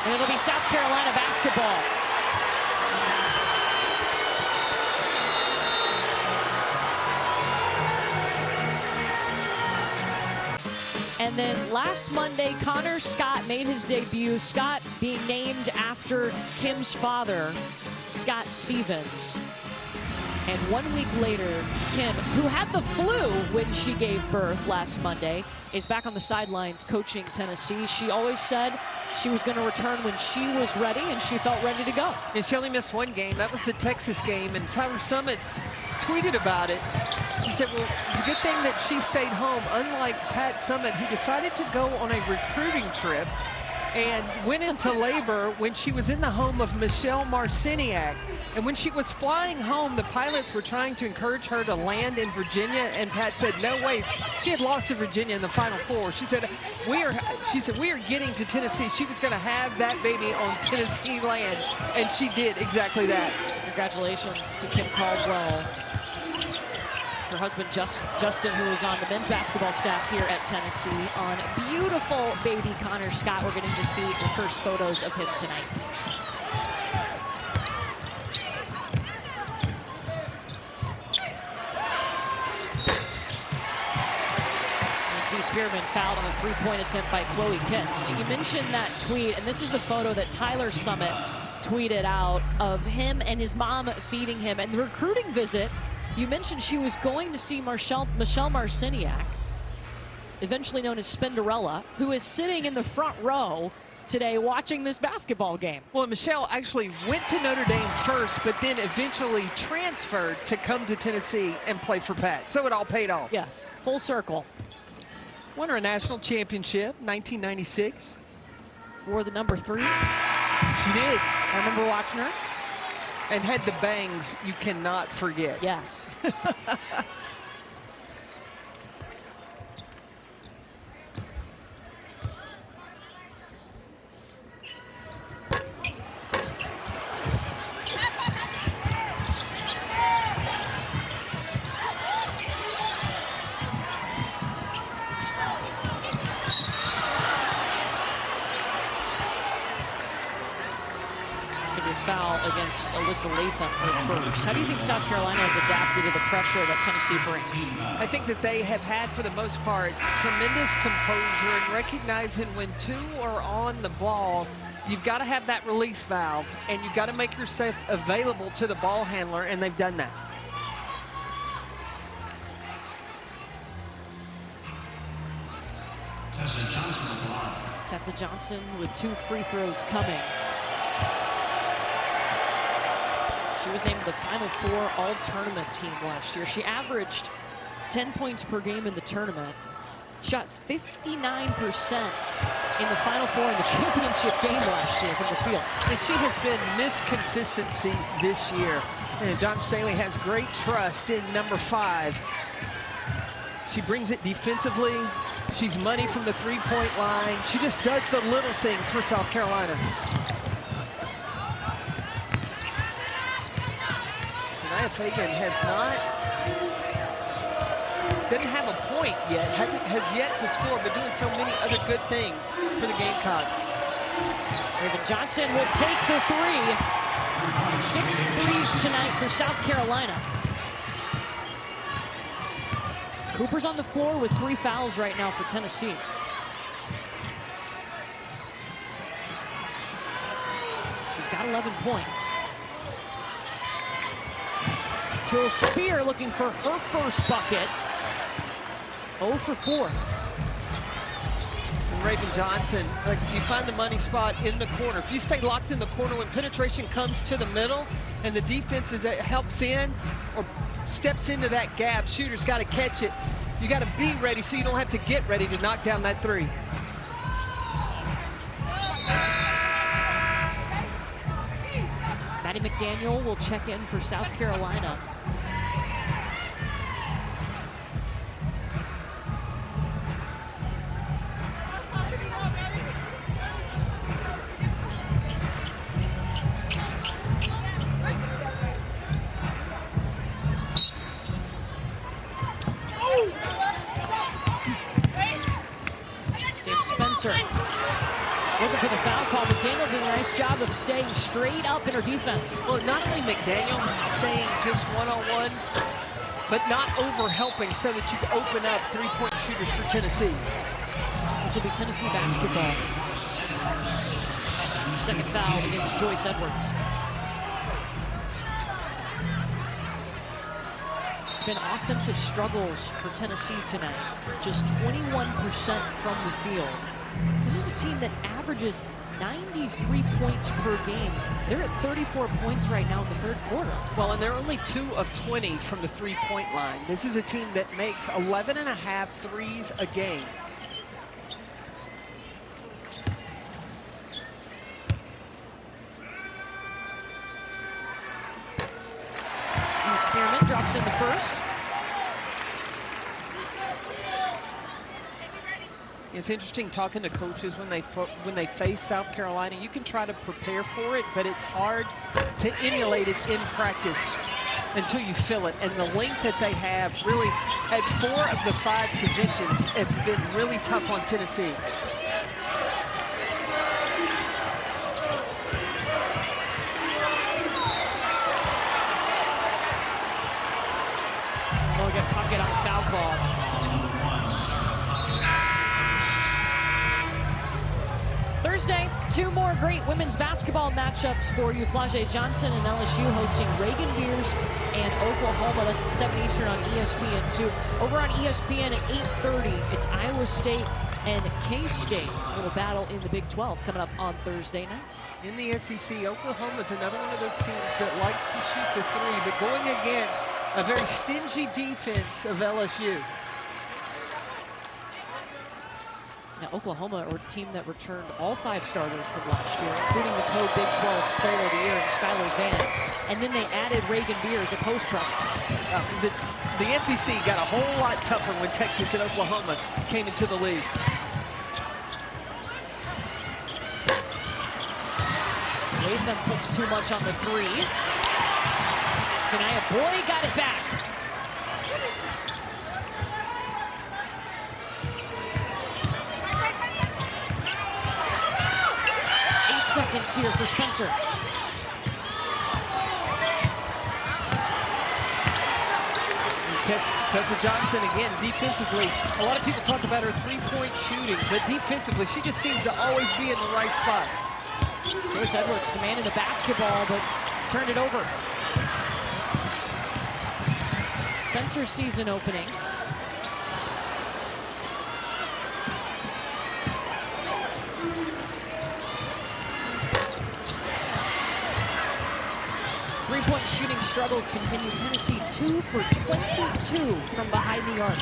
And it'll be South Carolina basketball. And then last Monday, Connor Scott made his debut. Scott being named after Kim's father, Scott Stevens. And 1 week later, Kim, who had the flu when she gave birth last Monday, is back on the sidelines coaching Tennessee. She always said she was going to return when she was ready, and she felt ready to go. And she only missed 1 game. That was the Texas game, and Tyler Summit tweeted about it. She said, well, it's a good thing that she stayed home, unlike Pat Summit, who decided to go on a recruiting trip and went into labor when she was in the home of Michelle Marciniak. And when she was flying home, the pilots were trying to encourage her to land in Virginia, and Pat said, no way. She had lost to Virginia in the Final Four. She said, we are getting to Tennessee. She was going to have that baby on Tennessee land, and she did exactly that. Congratulations to Kim Caldwell. Her husband, Justin, who is on the men's basketball staff here at Tennessee, on beautiful baby Connor Scott. We're getting to see the first photos of him tonight. D. Spearman fouled on a 3-point attempt by Chloe Kitts. You mentioned that tweet, and this is the photo that Tyler Summit tweeted out of him and his mom feeding him. And the recruiting visit, you mentioned she was going to see Michelle Marciniak, eventually known as Spinderella, who is sitting in the front row today watching this basketball game. Well, Michelle actually went to Notre Dame first, but then eventually transferred to come to Tennessee and play for Pat. So it all paid off. Yes, full circle. Won her a national championship, 1996. Wore the number 3. She did. I remember watching her. And had the bangs you cannot forget. Yes. Foul against Alyssa Latham, her first. How do you think South Carolina has adapted to the pressure that Tennessee brings? I think that they have had, for the most part, tremendous composure and recognizing when 2 are on the ball, you've got to have that release valve, and you've got to make yourself available to the ball handler, and they've done that. Tessa Johnson with 2 free throws coming. She was named the Final 4 All-Tournament team last year. She averaged 10 points per game in the tournament. Shot 59% in the Final 4 in the championship game last year from the field. And she has been Miss Consistency this year. And Dawn Staley has great trust in number 5. She brings it defensively. She's money from the three-point line. She just does the little things for South Carolina. Fagan doesn't have a point yet, has yet to score, but doing so many other good things for the Gamecocks. Raven Johnson will take the 3. 6 threes tonight for South Carolina. Cooper's on the floor with 3 fouls right now for Tennessee. She's got 11 points. Jules Spear looking for her first bucket. 0 for 4. And Raven Johnson, like, you find the money spot in the corner. If you stay locked in the corner when penetration comes to the middle and the defense helps in or steps into that gap, shooter's got to catch it. You got to be ready so you don't have to get ready to knock down that 3. Maddie McDaniel will check in for South Carolina. Sam Spencer looking for the foul call. McDaniel did a nice job of staying straight up in her defense. Well, not only McDaniel staying just one-on-one, but not over-helping so that you can open up three-point shooters for Tennessee. This will be Tennessee basketball. Second foul against Joyce Edwards. It's been offensive struggles for Tennessee tonight. Just 21% from the field. This is a team that averages 93 points per game. They're at 34 points right now in the third quarter. Well, and they're only 2 of 20 from the three-point line. This is a team that makes 11.5 threes a game. Dee Spearman drops in the first. It's interesting talking to coaches when they face South Carolina. You can try to prepare for it, but it's hard to emulate it in practice until you feel it. And the length that they have really at 4 of the 5 positions has been really tough on Tennessee. We'll get Puckett on the foul call. Thursday, 2 more great women's basketball matchups for you. Flau'jae Johnson and LSU hosting Reagan Beers and Oklahoma. That's at 7 Eastern on ESPN2. Over on ESPN at 8:30, it's Iowa State and K-State. A little battle in the Big 12 coming up on Thursday night. In the SEC, Oklahoma is another one of those teams that likes to shoot the three, but going against a very stingy defense of LSU. Now, Oklahoma are a team that returned all 5 starters from last year, including the co-Big 12 Player of the Year, Skylar Van. And then they added Reagan Beer as a post presence. The SEC got a whole lot tougher when Texas and Oklahoma came into the league. Latham puts too much on the 3. Kanaya Boy got it back. Seconds here for Spencer. Tessa Johnson again defensively. A lot of people talk about her three-point shooting, but defensively she just seems to always be in the right spot. Joyce Edwards demanding the basketball, but turned it over. Spencer's season opening. Three-point shooting struggles continue. Tennessee 2 for 22 from behind the arc.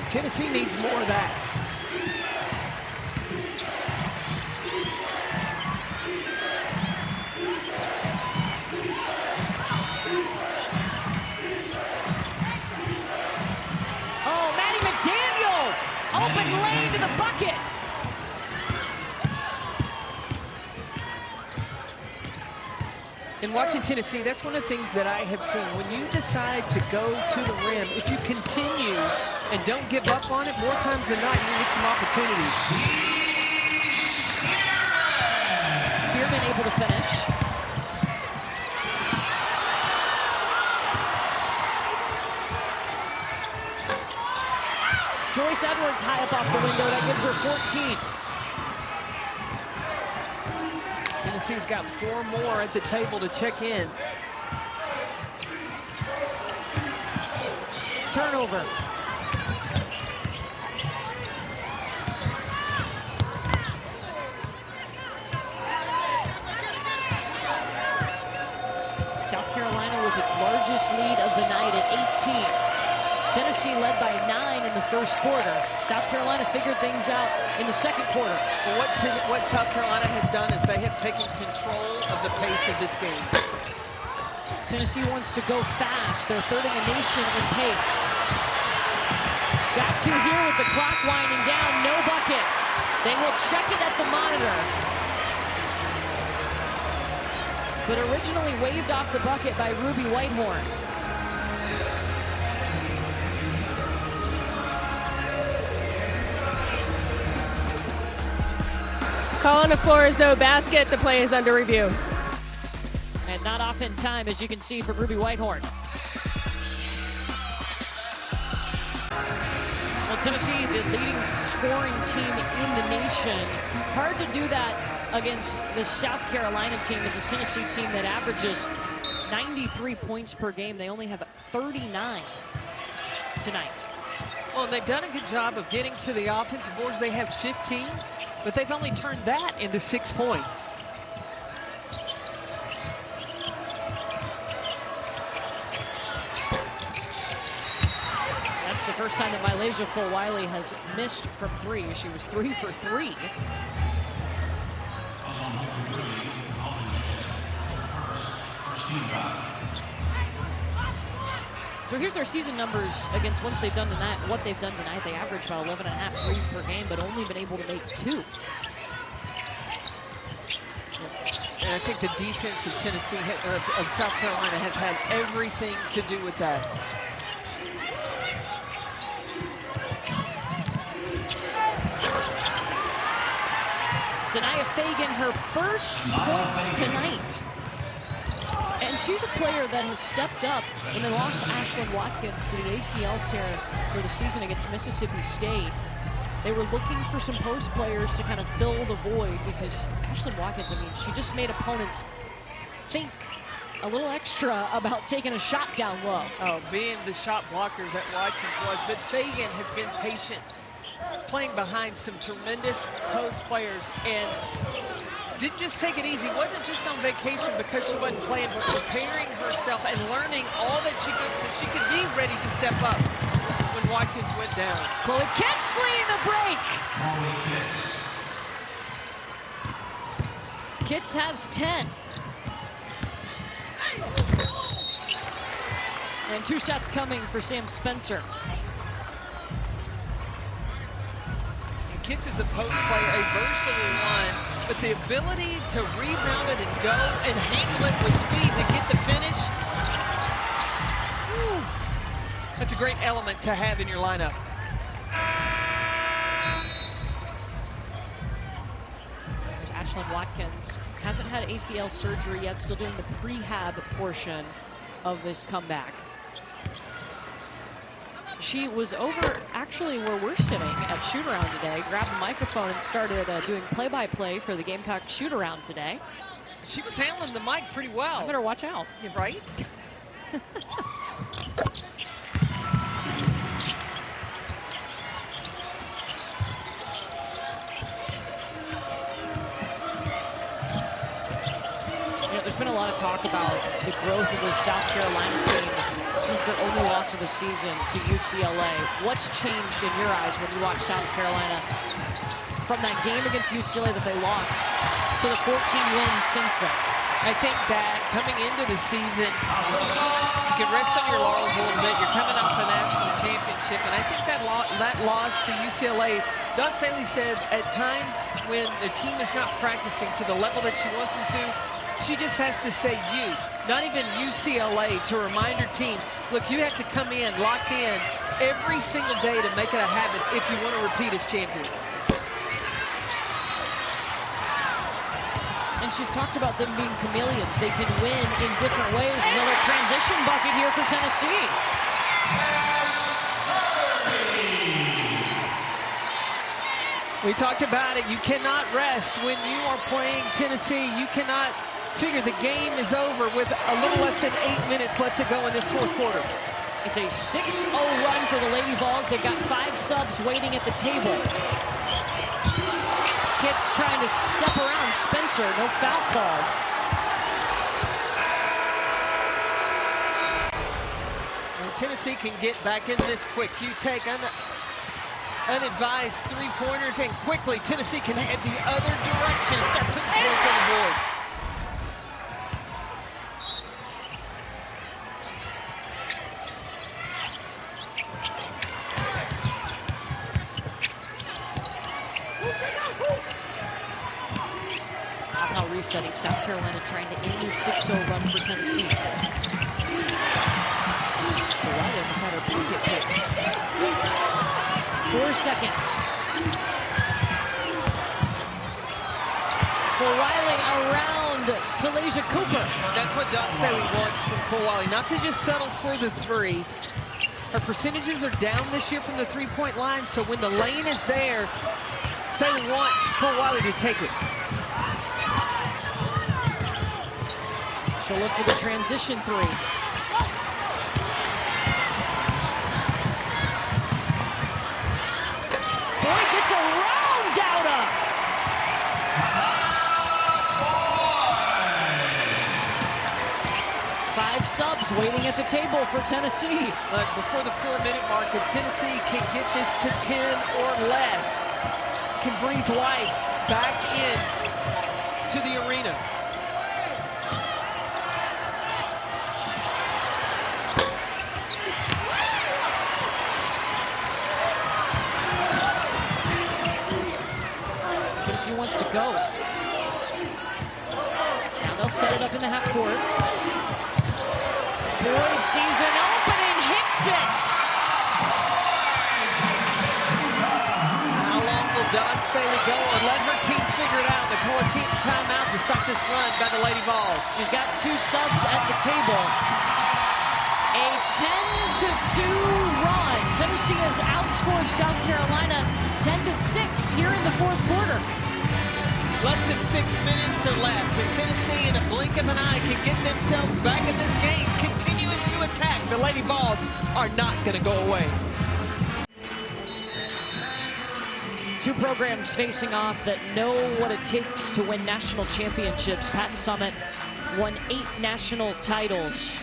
Tennessee needs more of that. Open lane to the bucket. In watching Tennessee, that's one of the things that I have seen. When you decide to go to the rim, if you continue and don't give up on it, more times than not, you can get some opportunities. Spearman able to finish. Joyce Edwards high up off the window. That gives her 14. Tennessee's got 4 more at the table to check in. Turnover. South Carolina with its largest lead of the night at 18. Tennessee led by 9 in the first quarter. South Carolina figured things out in the second quarter. Well, what South Carolina has done is they have taken control of the pace of this game. Tennessee wants to go fast. They're third in the nation in pace. Got to here with the clock winding down. No bucket. They will check it at the monitor. But originally waved off the bucket by Ruby Whitehorn. Call on the floor is no basket. The play is under review. And not off in time, as you can see, for Ruby Whitehorn. Well, Tennessee, the leading scoring team in the nation. Hard to do that against the South Carolina team. It's a Tennessee team that averages 93 points per game. They only have 39 tonight. Well, they've done a good job of getting to the offensive boards. They have 15, but they've only turned that into 6 points. That's the first time that Mylasia Fulwiley has missed from 3. She was 3 for 3. So here's their season numbers against what they've done tonight. They average about 11.5 threes per game, but only been able to make 2. And I think the defense of Tennessee, of South Carolina, has had everything to do with that. Sanaya Fagan, her first points tonight. And she's a player that has stepped up when they lost Ashlyn Watkins to the ACL tear for the season against Mississippi State. They were looking for some post players to kind of fill the void because Ashlyn Watkins, I mean, she just made opponents think a little extra about taking a shot down low. Oh, being the shot blocker that Watkins was. But Fagan has been patient, playing behind some tremendous post players, and didn't just take it easy. Wasn't just on vacation because she wasn't playing, but preparing herself and learning all that she could so she could be ready to step up when Watkins went down. Chloe Kitts leading the break. Kitts has 10. And 2 shots coming for Sam Spencer. And Kitts is a post player, a versatile one, but the ability to rebound it and go and handle it with speed to get the finish, whew, that's a great element to have in your lineup. There's Ashlyn Watkins. Hasn't had ACL surgery yet, still doing the prehab portion of this comeback. She was over actually where we're sitting at shoot-around today, grabbed the microphone and started doing play-by-play for the Gamecock shoot-around today. She was handling the mic pretty well. I better watch out. Yeah, right? There's been a lot of talk about the growth of the South Carolina team since their only loss of the season to UCLA. What's changed in your eyes when you watch South Carolina from that game against UCLA that they lost to the 14 wins since then? I think that coming into the season, you can rest on your laurels a little bit. You're coming off a national championship, and I think that loss to UCLA, Dawn Staley said at times when the team is not practicing to the level that she wants them to, she just has to say you, not even UCLA, to remind her team, look, you have to come in locked in every single day to make it a habit if you want to repeat as champions. And she's talked about them being chameleons. They can win in different ways. Another transition bucket here for Tennessee. We talked about it. You cannot rest when you are playing Tennessee. You cannot figure the game is over with a little less than 8 minutes left to go in this fourth quarter. It's a 6-0 run for the Lady Vols. They've got 5 subs waiting at the table. Kitts trying to step around Spencer. No foul call. And Tennessee can get back into this quick. You take unadvised three-pointers, and quickly Tennessee can head the other direction and start putting points on the board. Now resetting. South Carolina trying to end this 6-0 run for Tennessee. Fulwiley has had her bucket picked. 4 seconds. Fulwiley around Talaysia Cooper. That's what Dawn Staley wants from Fulwiley, not to just settle for the three. Her percentages are down this year from the three-point line, so when the lane is there, Staley wants Fulwiley to take it. She'll look for the transition three. Boyd gets around Dowda. Five subs waiting at the table for Tennessee. Look, before the 4-minute mark, if Tennessee can get this to 10 or less, can breathe life back in to the arena. Tennessee wants to go. Now they'll set it up in the half court. Boyd sees an opening, hits it. How long will Dawn Staley go or let her team figure it out? They call a team timeout to stop this run by the Lady Vols. She's got 2 subs at the table. A 10-2 run. Tennessee has outscored South Carolina 10-6 here in the 4th quarter. Less than 6 minutes are left, and Tennessee, in a blink of an eye, can get themselves back in this game, continuing to attack. The Lady Vols are not going to go away. 2 programs facing off that know what it takes to win national championships. Pat Summitt won 8 national titles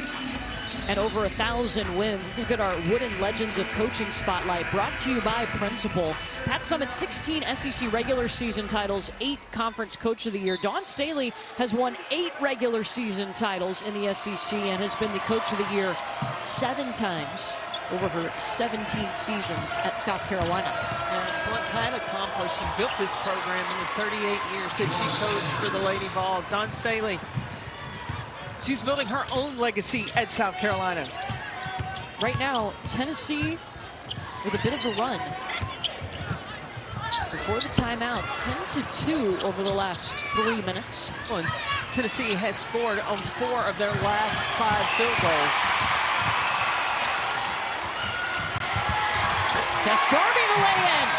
and over 1,000 wins. Let's look at our Wooden Legends of Coaching Spotlight, brought to you by Principal. Pat Summitt, 16 SEC regular season titles, 8 Conference Coach of the Year. Dawn Staley has won 8 regular season titles in the SEC and has been the Coach of the Year 7 times over her 17 seasons at South Carolina. And what Pat accomplished, she built this program in the 38 years that she coached for the Lady Vols. Dawn Staley, she's building her own legacy at South Carolina. Right now, Tennessee with a bit of a run. Before the timeout, 10-2 over the last 3 minutes. Well, Tennessee has scored on 4 of their last 5 field goals. Test Darby to lay in.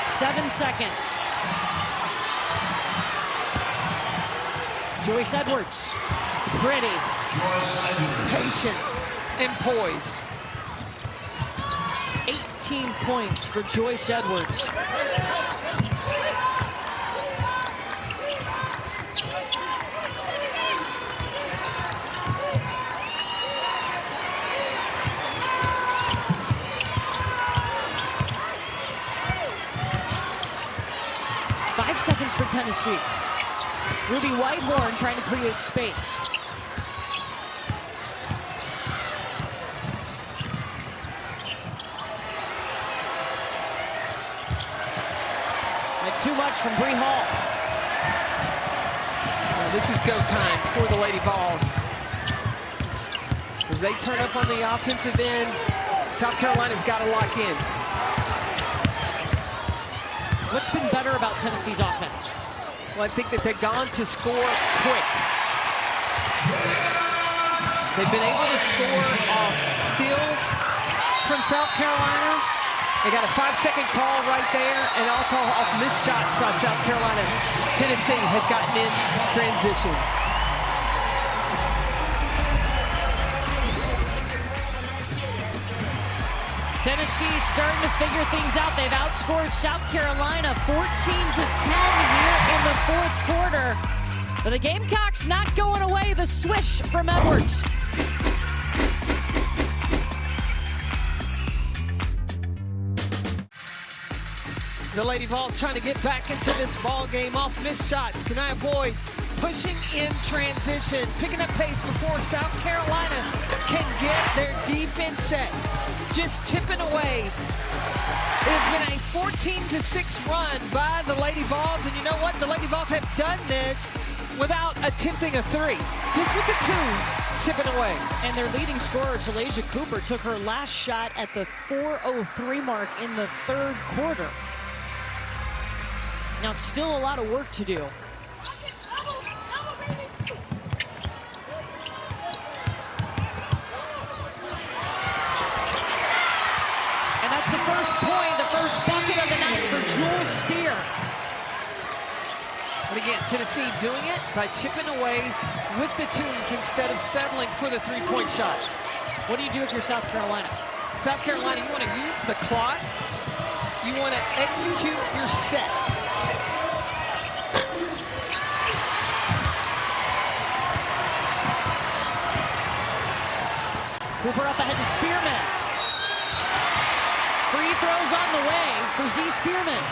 Seven seconds. Joyce Edwards, pretty, patient, and poised. 18 points for Joyce Edwards. Five seconds for Tennessee. Ruby Whitehorn trying to create space. Like too much from Bree Hall. Well, this is go time for the Lady Vols. As they turn up on the offensive end, South Carolina's got to lock in. What's been better about Tennessee's offense? Well, I think that they've gone to score quick. They've been able to score off steals from South Carolina. They got a 5-second call right there, and also off missed shots by South Carolina. Tennessee has gotten in transition. Tennessee starting to figure things out. They've outscored South Carolina 14-10 here in the 4th quarter. But the Gamecocks not going away. The swish from Edwards. The Lady Vols trying to get back into this ball game off missed shots. Kanaya Boyd pushing in transition, picking up pace before South Carolina can get their defense set. Just chipping away. It has been a 14-6 run by the Lady Vols, and you know what? The Lady Vols have done this without attempting a 3. Just with the 2s, chipping away. And their leading scorer, Talasia Cooper, took her last shot at the 4:03 mark in the 3rd quarter. Now, still a lot of work to do. And that's the first point, the first bucket of the night for Jewel Spear. But again, Tennessee doing it by chipping away with the 2s instead of settling for the 3-point shot. What do you do if you're South Carolina? South Carolina, you want to use the clock. You want to execute your sets. Cooper up ahead to Spearman. Free throws on the way for Z Spearman.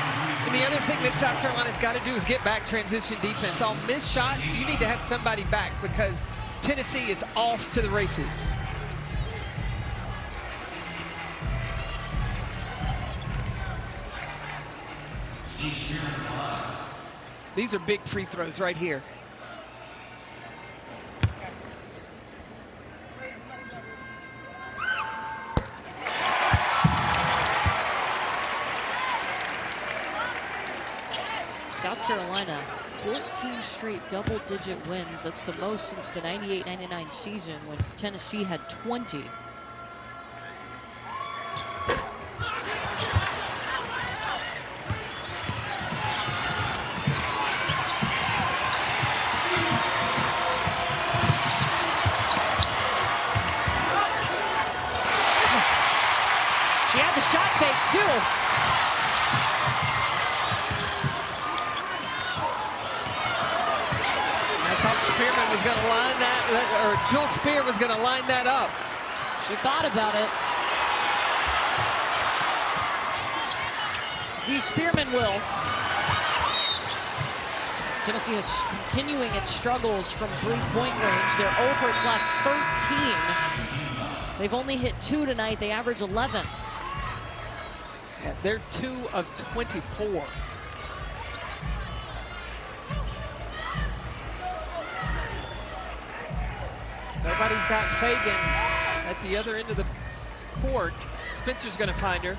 And the other thing that South Carolina's got to do is get back transition defense. On missed shots, you need to have somebody back because Tennessee is off to the races. These are big free throws right here. South Carolina, 14 straight double-digit wins. That's the most since the 98-99 season when Tennessee had 20. She had the shot fake, too. Spearman was going to line that, or Jewel Spear was going to line that up. She thought about it. Z Spearman will. Tennessee is continuing its struggles from three-point range. They're 0 for its last 13. They've only hit 2 tonight. They average 11. Yeah, they're 2 of 24. Nobody's got Fagan at the other end of the court. Spencer's going to find her.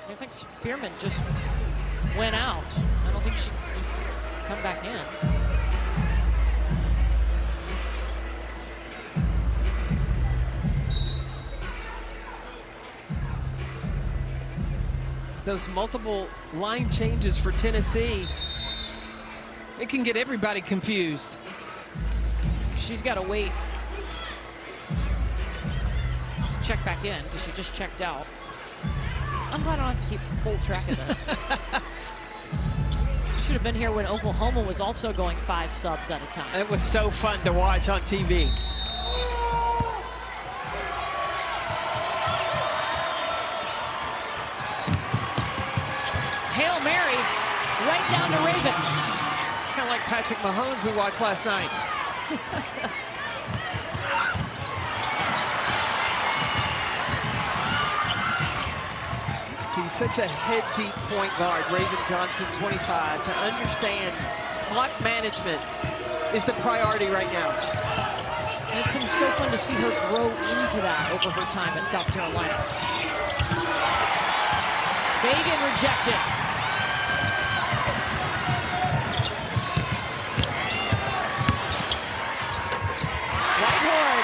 I think Spearman just went out. I don't think she can come back in. Those multiple line changes for Tennessee, it can get everybody confused. She's got to wait to check back in because she just checked out. I'm glad I don't have to keep full track of this. You should have been here when Oklahoma was also going 5 subs at a time. It was so fun to watch on TV. Hail Mary, right down to Raven. Kind of like Patrick Mahomes we watched last night. He's such a headsy point guard, Raven Johnson, 25, to understand clock management is the priority right now. And it's been so fun to see her grow into that over her time at South Carolina. Fagan rejected. Whitehorn.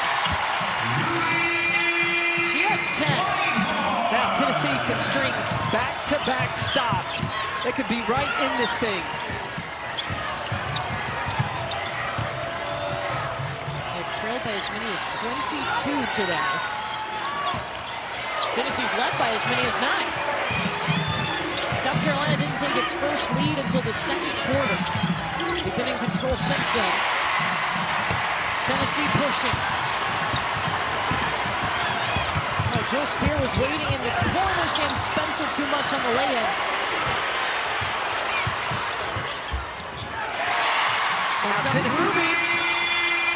She has 10. Now Tennessee can string back-to-back stops. They could be right in this thing. They've trailed by as many as 22 today. Tennessee's led by as many as 9. South Carolina didn't take its first lead until the second quarter. They've been in control since then. Tennessee pushing. Joe Spear was waiting in the corner. Sam Spencer too much on the lay-in.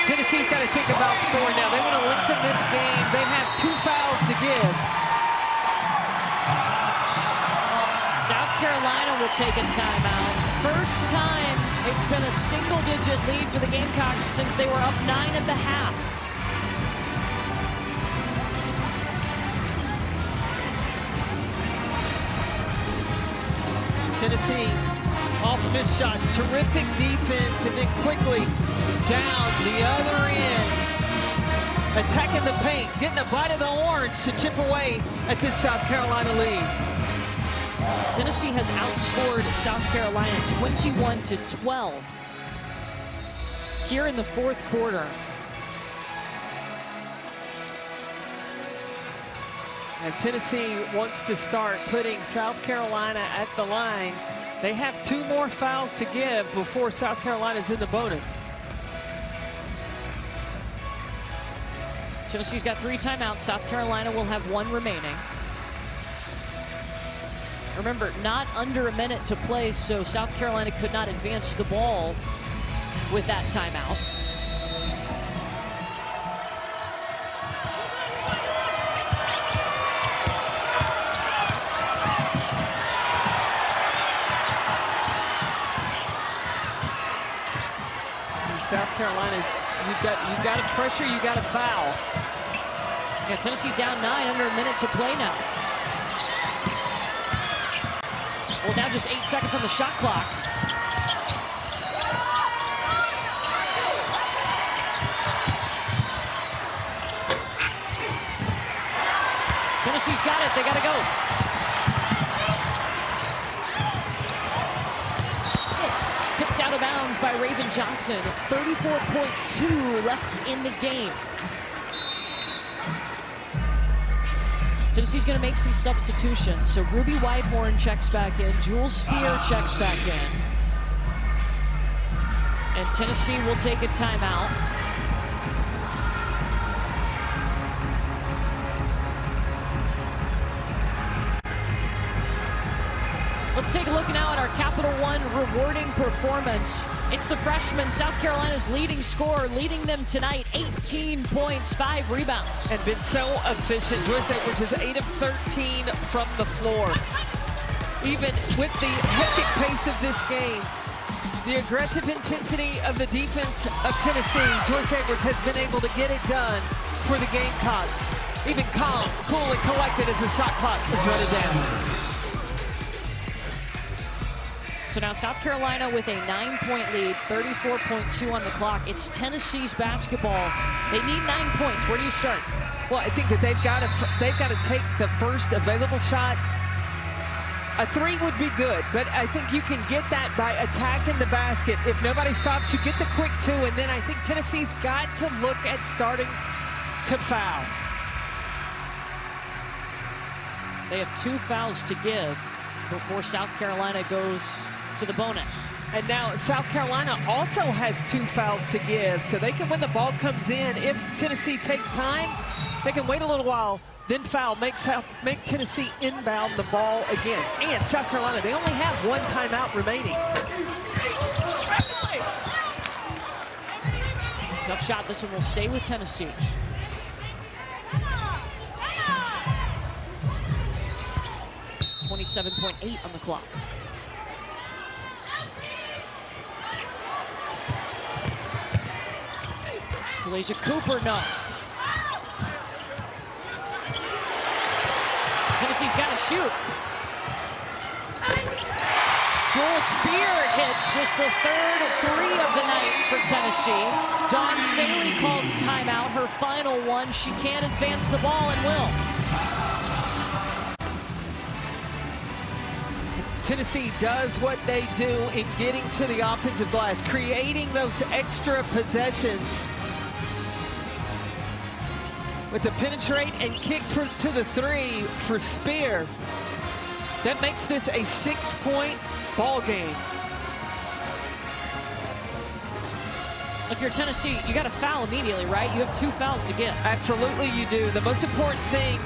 Tennessee's got to think about scoring now. They want to lengthen this game. They have 2 fouls to give. South Carolina will take a timeout. First time it's been a single-digit lead for the Gamecocks since they were up 9 at the half. Tennessee off missed shots, terrific defense, and then quickly down the other end, attacking the paint, getting a bite of the orange to chip away at this South Carolina lead. Tennessee has outscored South Carolina 21-12 here in the fourth quarter. And Tennessee wants to start putting South Carolina at the line. They have 2 more fouls to give before South Carolina's in the bonus. Tennessee's got 3 timeouts. South Carolina will have 1 remaining. Remember, not under a minute to play, so South Carolina could not advance the ball with that timeout. South Carolina's, you've got to pressure, you got to foul. Yeah, Tennessee down 9, under a minute to play now. Well, now just 8 seconds on the shot clock. Tennessee's got it, they gotta go. Tipped out of bounds by Raven Johnson. 34.2 left in the game. Tennessee's gonna make some substitutions. So Ruby Whitehorn checks back in, Jules Spear checks back in. And Tennessee will take a timeout. Let's take a look now at our Capital One rewarding performance. It's the freshman, South Carolina's leading scorer, leading them tonight, 18 points, 5 rebounds. And been so efficient. Joyce Edwards is 8 of 13 from the floor. Even with the hectic pace of this game, the aggressive intensity of the defense of Tennessee, Joyce Edwards has been able to get it done for the Gamecocks. Even calm, cool, and collected as the shot clock is running down. So now South Carolina with a 9-point lead, 34.2 on the clock. It's Tennessee's basketball. They need 9 points. Where do you start? Well, I think that they've got to take the first available shot. A 3 would be good, but I think you can get that by attacking the basket. If nobody stops, you get the quick 2, and then I think Tennessee's got to look at starting to foul. They have 2 fouls to give before South Carolina goes to the bonus. And now South Carolina also has 2 fouls to give, so they can, when the ball comes in, if Tennessee takes time, they can wait a little while, then foul, make Tennessee inbound the ball again. And South Carolina, they only have 1 timeout remaining. Tough shot. This one will stay with Tennessee. .8 on the clock. Talaysia Cooper, no. Tennessee's got to shoot. Jules Spear hits just the 3rd 3 of the night for Tennessee. Dawn Staley calls timeout, her final one. She can't advance the ball and will. Tennessee does what they do in getting to the offensive glass, creating those extra possessions. With the penetrate and kick to the 3 for Spear, that makes this a 6-point ball game. If you're Tennessee, you got to foul immediately, right? You have 2 fouls to give. Absolutely you do. The most important thing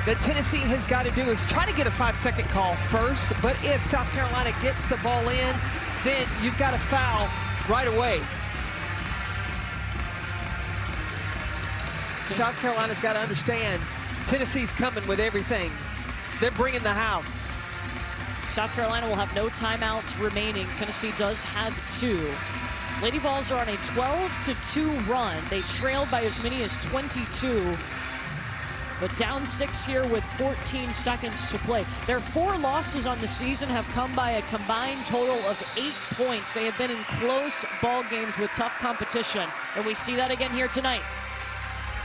that Tennessee has got to do is try to get a 5-second call first, but if South Carolina gets the ball in, then you've got to foul right away. South Carolina's got to understand Tennessee's coming with everything. They're bringing the house. South Carolina will have no timeouts remaining. Tennessee does have 2. Lady Vols are on a 12-2 run. They trailed by as many as 22. But down 6 here with 14 seconds to play. Their 4 losses on the season have come by a combined total of 8 points. They have been in close ball games with tough competition, and we see that again here tonight.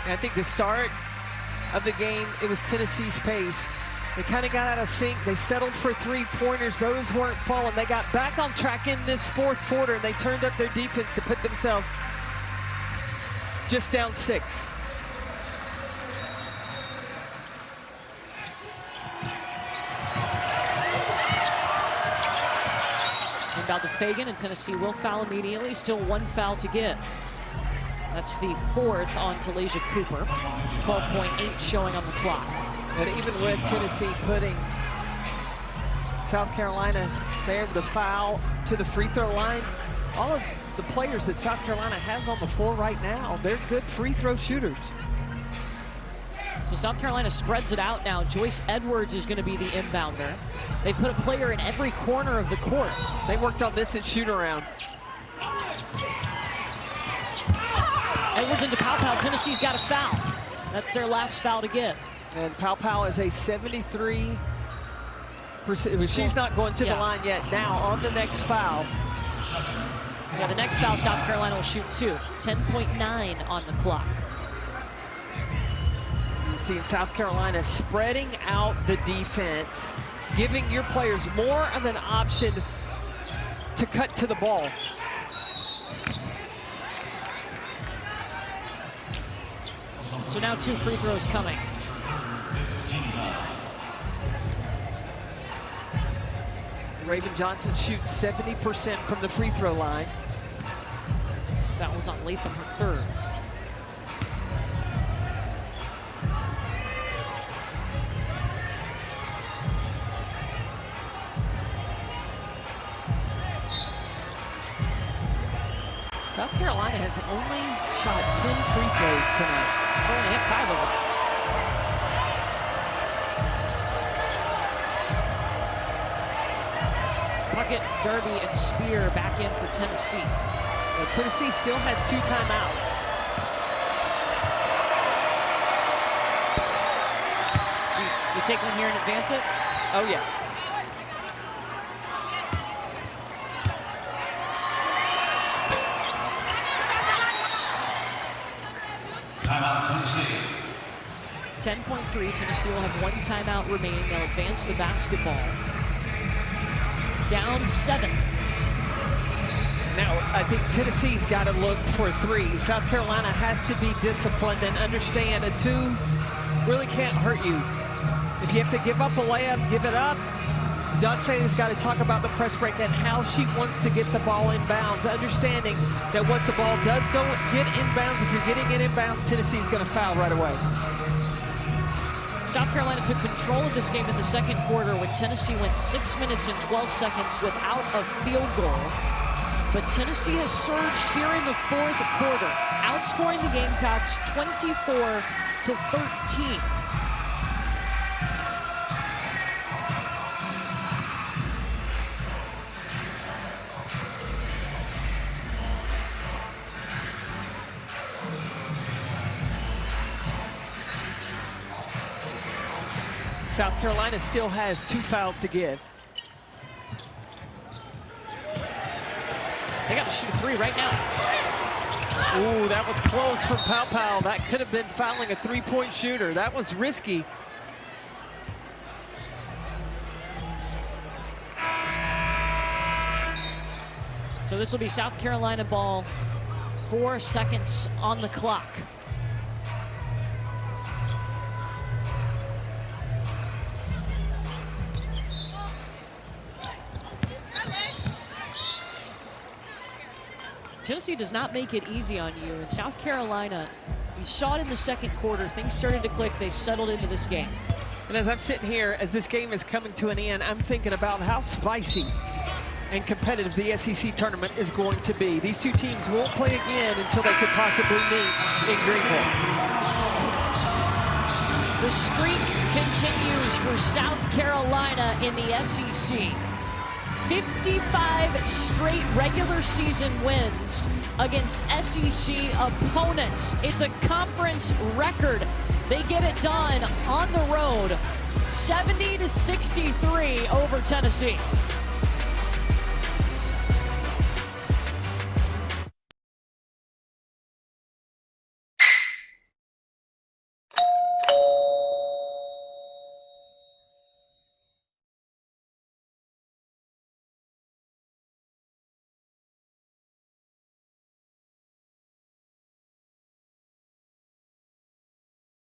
And I think the start of the game, it was Tennessee's pace. They kind of got out of sync. They settled for 3-pointers. Those weren't falling. They got back on track in this 4th quarter, and they turned up their defense to put themselves just down 6. Inbound to Fagan, and Tennessee will foul immediately. Still 1 foul to give. That's the 4th on Talaysia Cooper. 12.8 showing on the clock. And even with Tennessee putting South Carolina, they're able to foul to the free throw line. All of the players that South Carolina has on the floor right now, they're good free throw shooters. So South Carolina spreads it out now. Joyce Edwards is going to be the inbounder. They put a player in every corner of the court. They worked on this in shoot around. Edwards into Pow. Tennessee's got a foul. That's their last foul to give. And Pow is a 73%. She's not going to the line yet. Now on the next foul. Yeah, the next foul South Carolina will shoot 2. 10.9 on the clock. You see South Carolina spreading out the defense, giving your players more of an option to cut to the ball. So now 2 free throws coming. Raven Johnson shoots 70% from the free throw line. That was on Latham, her 3rd. South Carolina has only shot 10 free throws tonight. They've only hit 5 of them. Puckett, Derby, and Spear back in for Tennessee. Well, Tennessee still has 2 timeouts. So you take one here and advance it? Oh, yeah. Timeout, Tennessee. 10.3. Tennessee will have 1 timeout remaining. They'll advance the basketball. Down 7. Now, I think Tennessee's got to look for 3. South Carolina has to be disciplined and understand a 2 really can't hurt you. If you have to give up a layup, give it up. Don Staley's got to talk about the press break and how she wants to get the ball in bounds, understanding that once the ball does get inbounds, if you're getting it inbounds, Tennessee's going to foul right away. South Carolina took control of this game in the second quarter when Tennessee went 6 minutes and 12 seconds without a field goal. But Tennessee has surged here in the 4th quarter, outscoring the Gamecocks 24-13. South Carolina still has 2 fouls to give. They got to shoot a 3 right now. Ooh, that was close from Pow. That could have been fouling a 3-point shooter. That was risky. So this will be South Carolina ball. 4 seconds on the clock. Tennessee does not make it easy on you. And South Carolina, you saw it in the second quarter. Things started to click. They settled into this game. And as I'm sitting here, as this game is coming to an end, I'm thinking about how spicy and competitive the SEC tournament is going to be. These 2 teams won't play again until they could possibly meet in Greenville. The streak continues for South Carolina in the SEC. 55 straight regular season wins against SEC opponents. It's a conference record. They get it done on the road, 70-63 over Tennessee.